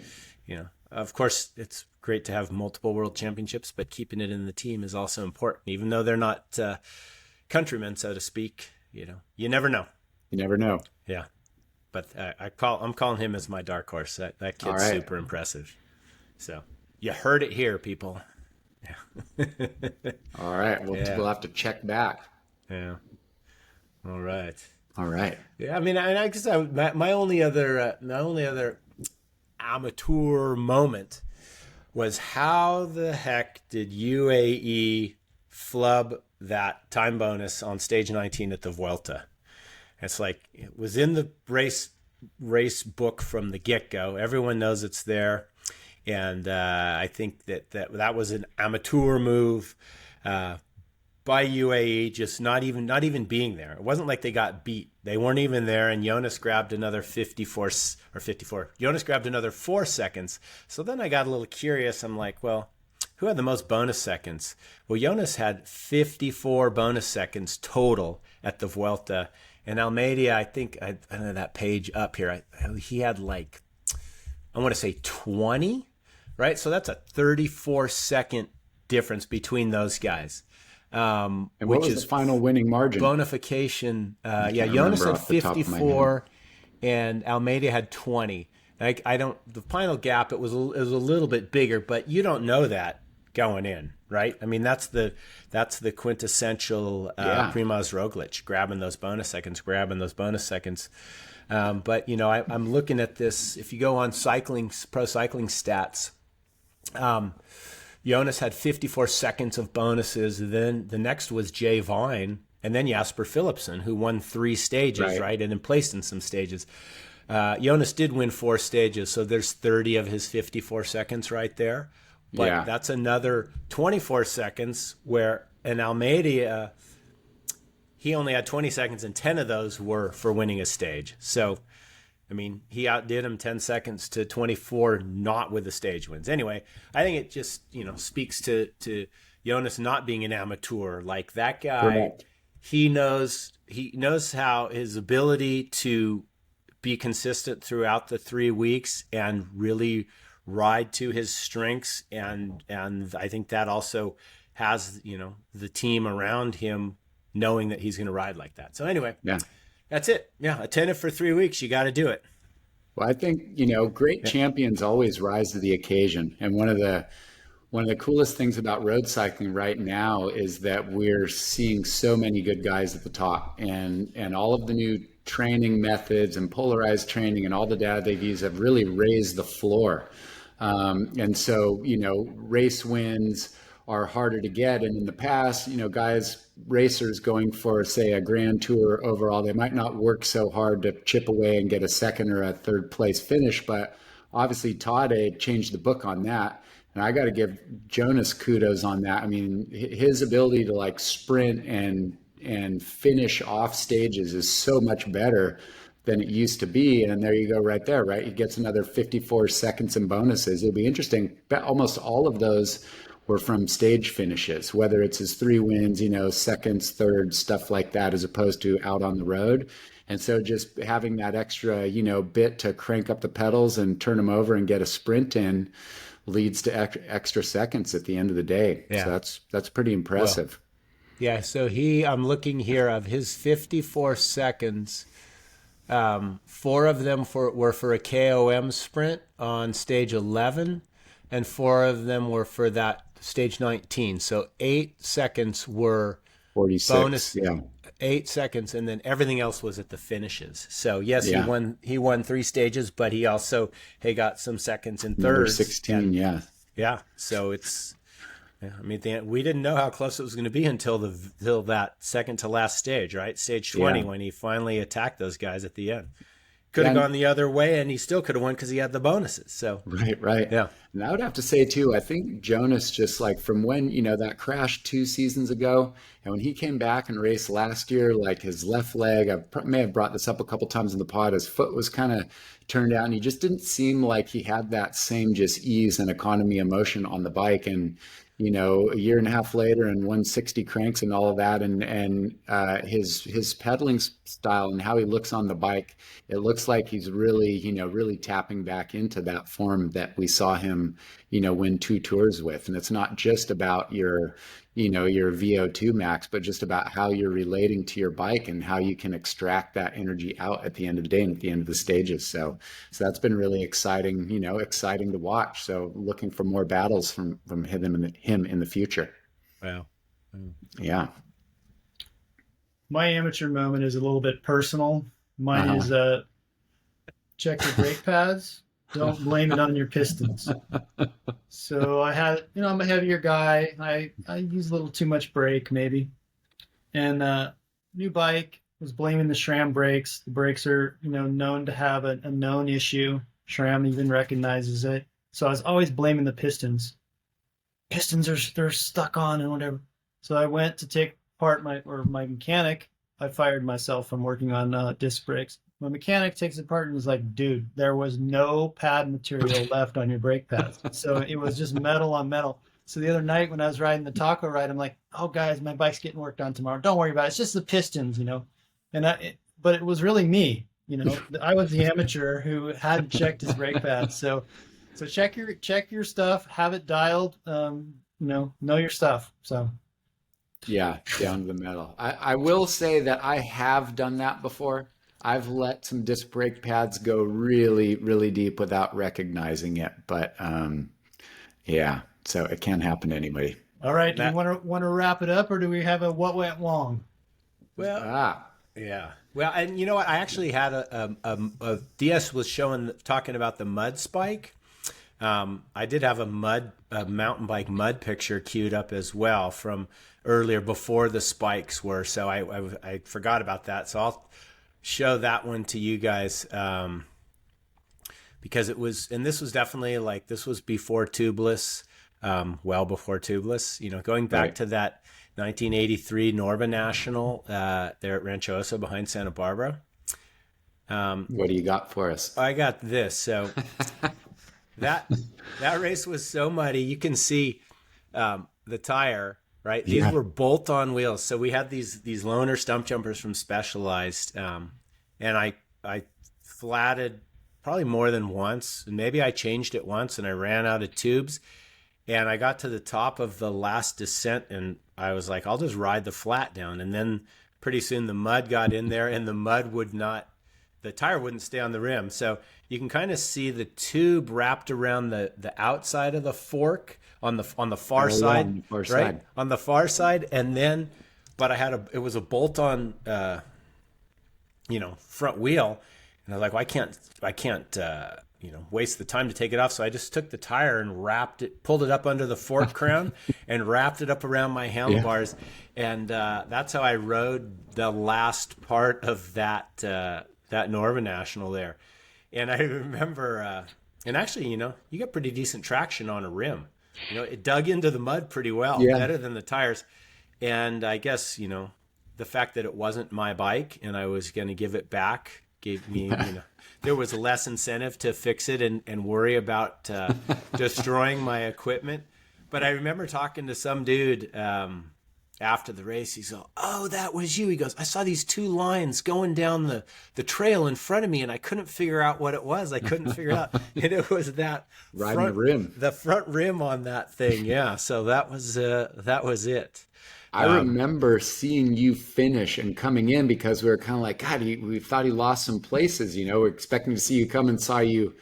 Of course, it's great to have multiple world championships, but keeping it in the team is also important, even though they're not countrymen, so to speak. You never know. You never know. Yeah. But I'm calling him as my dark horse. That kid's super impressive. So you heard it here, people. Yeah. All right. We'll have to check back. Yeah. All right. Yeah. I mean, I guess my only other amateur moment was how the heck did UAE flub that time bonus on stage 19 at the Vuelta? It's like it was in the race book from the get-go. Everyone knows it's there. And I think that was an amateur move by UAE, just not even being there. It wasn't like they got beat. They weren't even there, and Jonas grabbed another 54. Jonas grabbed another 4 seconds. So then I got a little curious. I'm like, well, who had the most bonus seconds? Well, Jonas had 54 bonus seconds total at the Vuelta. And Almeida, I think, I don't know that page up here, he had like, I want to say 20, right? So that's a 34-second difference between those guys. And what was the final winning margin? Bonification. Jonas had 54 and Almeida had 20. The final gap, it was a little bit bigger, but you don't know that going in, right? I mean, that's the quintessential Primož Roglic, grabbing those bonus seconds. But I'm looking at this. If you go on pro cycling stats, Jonas had 54 seconds of bonuses. Then the next was Jay Vine, and then Jasper Philipsen, who won 3 stages, right? And then placed in some stages. Jonas did win 4 stages, so there's 30 of his 54 seconds right there. But that's another 24 seconds where in Almeida, he only had 20 seconds, and 10 of those were for winning a stage. So, I mean, he outdid him 10 seconds to 24, not with the stage wins. Anyway, I think it just, speaks to Jonas not being an amateur. Like that guy, Correct. he knows how his ability to be consistent throughout the 3 weeks and really ride to his strengths, and I think that also has the team around him knowing that he's going to ride like that. So anyway, that's it. Attentive for 3 weeks. You got to do it. Well, I think great champions always rise to the occasion, and one of the coolest things about road cycling right now is that we're seeing so many good guys at the top, and all of the new training methods and polarized training and all the data they've used have really raised the floor. And so, race wins are harder to get. And in the past, racers going for, say, a Grand Tour overall, they might not work so hard to chip away and get a second or a third place finish. But obviously, Tade changed the book on that. And I got to give Jonas kudos on that. I mean, his ability to sprint and finish off stages is so much better than it used to be. And there you go right there, right? He gets another 54 seconds in bonuses. It'll be interesting. Almost all of those were from stage finishes, whether it's his 3 wins, seconds, thirds, stuff like that, as opposed to out on the road. And so just having that extra, bit to crank up the pedals and turn them over and get a sprint in leads to extra seconds at the end of the day. Yeah. So that's pretty impressive. Well, so I'm looking here of his 54 seconds. 4 of them were for a KOM sprint on stage 11, and 4 of them were for that stage 19. So 8 seconds were 46, bonus. 8 seconds, and then everything else was at the finishes. So yes, he won 3 stages, but he also got some seconds in thirds. 16, yeah. So it's. Yeah, I mean, we didn't know how close it was going to be until that second to last stage, right? Stage 20, when he finally attacked those guys at the end. could have gone the other way, and he still could have won because he had the bonuses. So Right. yeah. And I would have to say too, I think Jonas, just like from when, that crash 2 seasons ago, and when he came back and raced last year, like his left leg, may have brought this up a couple times in the pod, his foot was kind of turned out and he just didn't seem like he had that same just ease and economy of motion on the bike. And a year and a half later and 160 cranks and all of that, and his pedaling style and how he looks on the bike, it looks like he's really, really tapping back into that form that we saw him, win 2 tours with. And it's not just about your VO2 max, but just about how you're relating to your bike and how you can extract that energy out at the end of the day and at the end of the stages. So that's been really exciting, exciting to watch. So looking for more battles from him in the future. Wow. Yeah. My amateur moment is a little bit personal. Mine is check your brake pads. Don't blame it on your pistons. So I had, I'm a heavier guy. I use a little too much brake maybe. And new bike, was blaming the SRAM brakes. The brakes are, known to have a known issue. SRAM even recognizes it. So I was always blaming the pistons. They're stuck on and whatever. So I went to take apart my mechanic. I fired myself from working on disc brakes. My mechanic takes it apart and was like, dude, there was no pad material left on your brake pads. So it was just metal on metal. So the other night when I was riding the taco ride, I'm like, oh, guys, my bike's getting worked on tomorrow. Don't worry about it. It's just the pistons, but it was really me, I was the amateur who hadn't checked his brake pads. So check your stuff, have it dialed, know your stuff. So. Yeah, down to the metal. I will say that I have done that before. I've let some disc brake pads go really, really deep without recognizing it. But yeah, so it can happen to anybody. All right. Do you want to wrap it up, or do we have a what went wrong? Well, yeah. Well, and you know what? I actually had a DS was talking about the mud spike. I did have a mountain bike mud picture queued up as well from earlier before the spikes were. So I forgot about that. So I'll show that one to you guys because it was, and this was definitely this was before tubeless, well before tubeless, going back to that 1983 Norba National there at Rancho Oso behind Santa Barbara. What do you got for us? I got this. So that race was so muddy. You can see the tire, right? These were bolt-on wheels. So we had these loaner stump jumpers from Specialized, and I flatted probably more than once, and maybe I changed it once, and I ran out of tubes, and I got to the top of the last descent, and I was like, I'll just ride the flat down, and then pretty soon the mud got in there, and the tire wouldn't stay on the rim. So you can kind of see the tube wrapped around the outside of the fork on the far side, right? On the far side. And then, but it was a bolt-on, front wheel. And I was like, well, I can't, waste the time to take it off. So I just took the tire and pulled it up under the fork crown and wrapped it up around my handlebars. Yeah. And that's how I rode the last part of that Norva National there. And I remember, and actually, you got pretty decent traction on a rim. It dug into the mud pretty well, better than the tires. And I guess, the fact that it wasn't my bike and I was going to give it back gave me, there was less incentive to fix it and worry about destroying my equipment. But I remember talking to some dude after the race. He's like, oh, that was you. He goes, I saw these 2 lines going down the trail in front of me, and I couldn't figure out what it was. I couldn't figure it out. And it was that the front rim on that thing. Yeah. So that was it. I remember seeing you finish and coming in because we were kind of like, God, we thought he lost some places, we're expecting to see you come, and saw you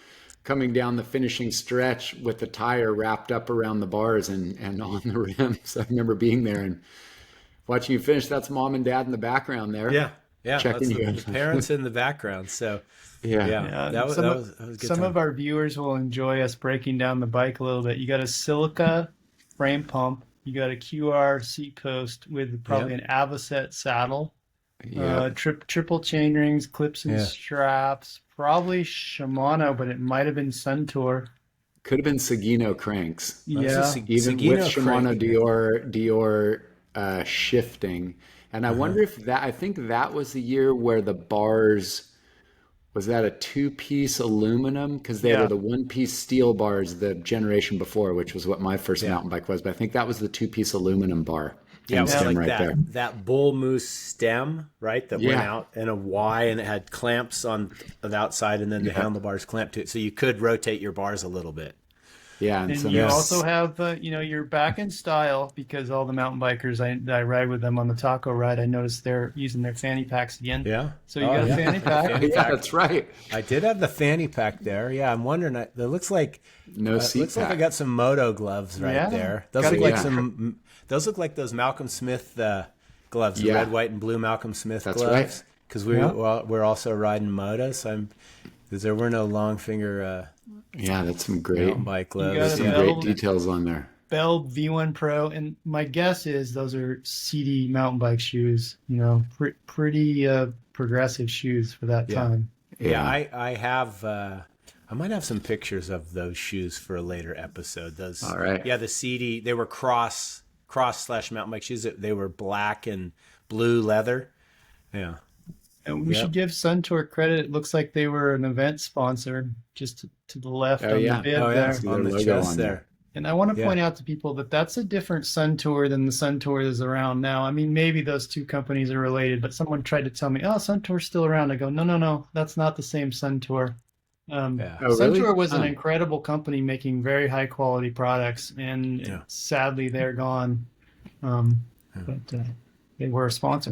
coming down the finishing stretch with the tire wrapped up around the bars and on the rim. So I remember being there and watching you finish. That's mom and dad in the background there. Yeah. Checking you. The parents in the background. So yeah. That was good. Some of our viewers will enjoy us breaking down the bike a little bit. You got a silica frame pump. You got a QR seat post with probably an Avocet saddle. Triple chain rings, clips and straps, probably Shimano, but it might have been Suntour. Could have been Sagino cranks. Yeah. Even with Shimano Dior shifting. And I wonder if that, I think that was the year where the bars, was that a 2-piece aluminum? Because they were the 1-piece steel bars the generation before, which was what my first mountain bike was. But I think that was the 2-piece aluminum bar. Yeah, it was stem like there. that bull moose stem, right? That went out in a Y, and it had clamps on the outside, and then the handlebars clamped to it, so you could rotate your bars a little bit. Yeah, and you also have, you're back in style, because all the mountain bikers I ride with them on the taco ride, I noticed they're using their fanny packs again. Yeah. So you got a fanny pack. Yeah, that's right. I did have the fanny pack there. Yeah, I'm wondering. It looks like seat like I got some moto gloves right there. Those look like some. Those look like those Malcolm Smith gloves, the red, white, and blue Malcolm Smith gloves. That's right. Because we're also riding motos. Because there were no long finger. That's some great bike gloves. There's some great details on there. Bell V1 Pro, and my guess is those are CD mountain bike shoes. Pretty progressive shoes for that time. Yeah, I have. I might have some pictures of those shoes for a later episode. Those. All right. Yeah, the CD. They were cross / mountain bike shoes. They were black and blue leather. Yeah. And we should give Suntour credit. It looks like they were an event sponsor, just to the left on the bib there. On the chest there. And I want to point out to people that that's a different Suntour than the Suntour that's around now. I mean, maybe those two companies are related, but someone tried to tell me, Suntour's still around. I go, no, that's not the same Suntour. Suntour was an incredible company making very high quality products, and sadly they're gone. But they were a sponsor.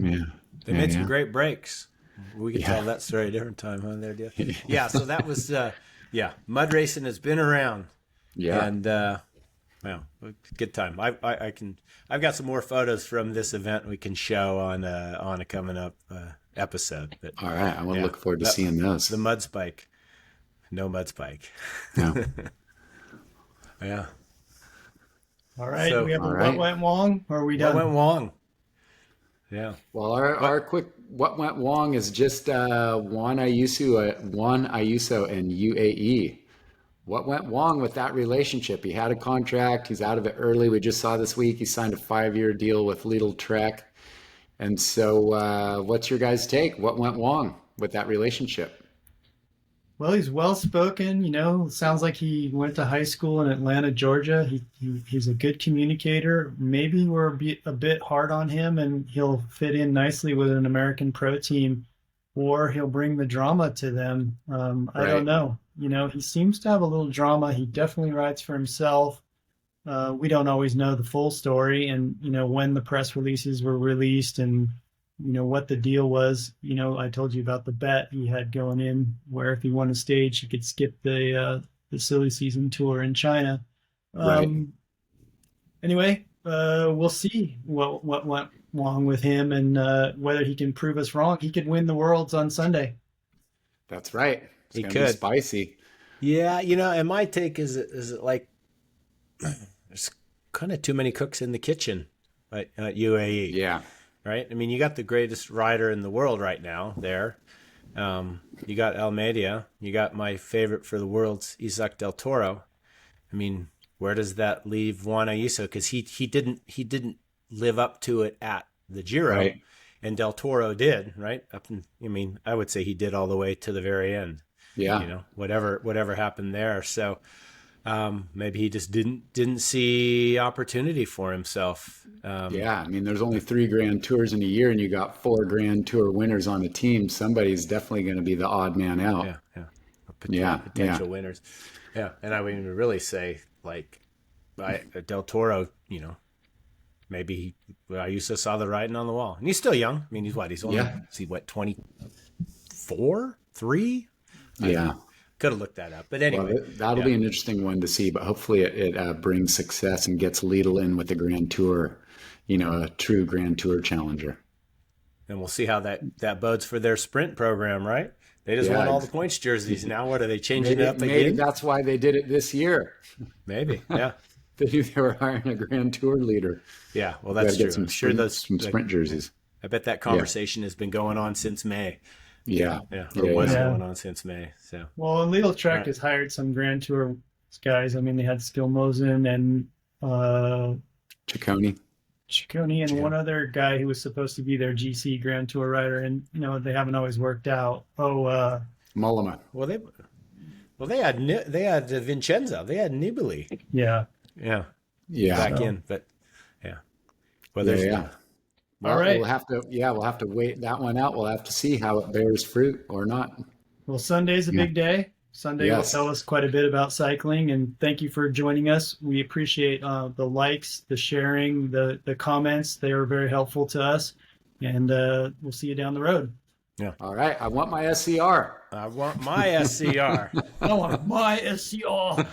They made some great brakes. We can tell that story a different time, huh? There, yeah. So that was, mud racing has been around. Yeah, and good time. I've got some more photos from this event we can show on a coming up episode. But all right, I will look forward to seeing those. The mud spike. No mud spike. No. Yeah. All right. So, we have what went wrong, or are we done? What went wrong? Yeah. Well, our quick what went wrong is just Juan Ayuso and UAE. What went wrong with that relationship? He had a contract. He's out of it early. We just saw this week he signed a 5-year deal with Lidl-Trek. And so what's your guys' take? What went wrong with that relationship? Well, he's well-spoken, sounds like he went to high school in Atlanta, Georgia. He's a good communicator. Maybe we're a bit hard on him, and he'll fit in nicely with an American pro team, or he'll bring the drama to them. I don't know. He seems to have a little drama. He definitely rides for himself. We don't always know the full story, and, when the press releases were released and what the deal was. I told you about the bet he had going in, where if he won a stage, he could skip the silly season tour in China. Anyway, we'll see what went wrong with him, and whether he can prove us wrong. He could win the Worlds on Sunday. That's right. He could. Be spicy. Yeah, and my take is it like there's kind of too many cooks in the kitchen at UAE. Yeah. Right? I mean, you got the greatest rider in the world right now there. You got Almeida. You got my favorite for the Worlds, Isaac Del Toro. I mean, where does that leave Juan Ayuso? Because he didn't live up to it at the Giro, right. And Del Toro did, right? I would say he did all the way to the very end. Yeah. Whatever happened there. So maybe he just didn't see opportunity for himself. There's only 3 Grand Tours in a year, and you got 4 Grand Tour winners on the team. Somebody's definitely going to be the odd man out. Potential winners. Yeah, and I would even really say Del Toro. Maybe Ayuso saw the writing on the wall, and he's still young. I mean, he's only 24, 3. Could have looked that up, but anyway, that'll be an interesting one to see. But hopefully, it brings success and gets Lidl in with the Grand Tour, a true Grand Tour challenger. And we'll see how that bodes for their sprint program, right? They just won all the points jerseys. Now, what are they changing it up again? Maybe that's why they did it this year. Maybe, yeah. They knew they were hiring a Grand Tour leader. Yeah, well, that's true. I'm sure those some sprint jerseys. I bet that conversation has been going on since May. Yeah. Or was Yeah. going on since May. So Well, and Lidl-Trek Right. has hired some Grand Tour guys. I mean, they had Skilmosen and Ciccone. Ciccone and one other guy who was supposed to be their GC Grand Tour rider, and they haven't always worked out. Mollema. well they had Vincenzo, they had Nibali, Yeah. yeah, Yeah. back in, but yeah. Well, there's Yeah. Well, All right. we'll have to wait that one out. We'll have to see how it bears fruit or not. Well, Sunday's a big day. Sunday Yes. will tell us quite a bit about cycling, and thank you for joining us. We appreciate the likes, the sharing, the comments. They are very helpful to us, and we'll see you down the road. All right. I want my SCR. I want my SCR. I want my SCR.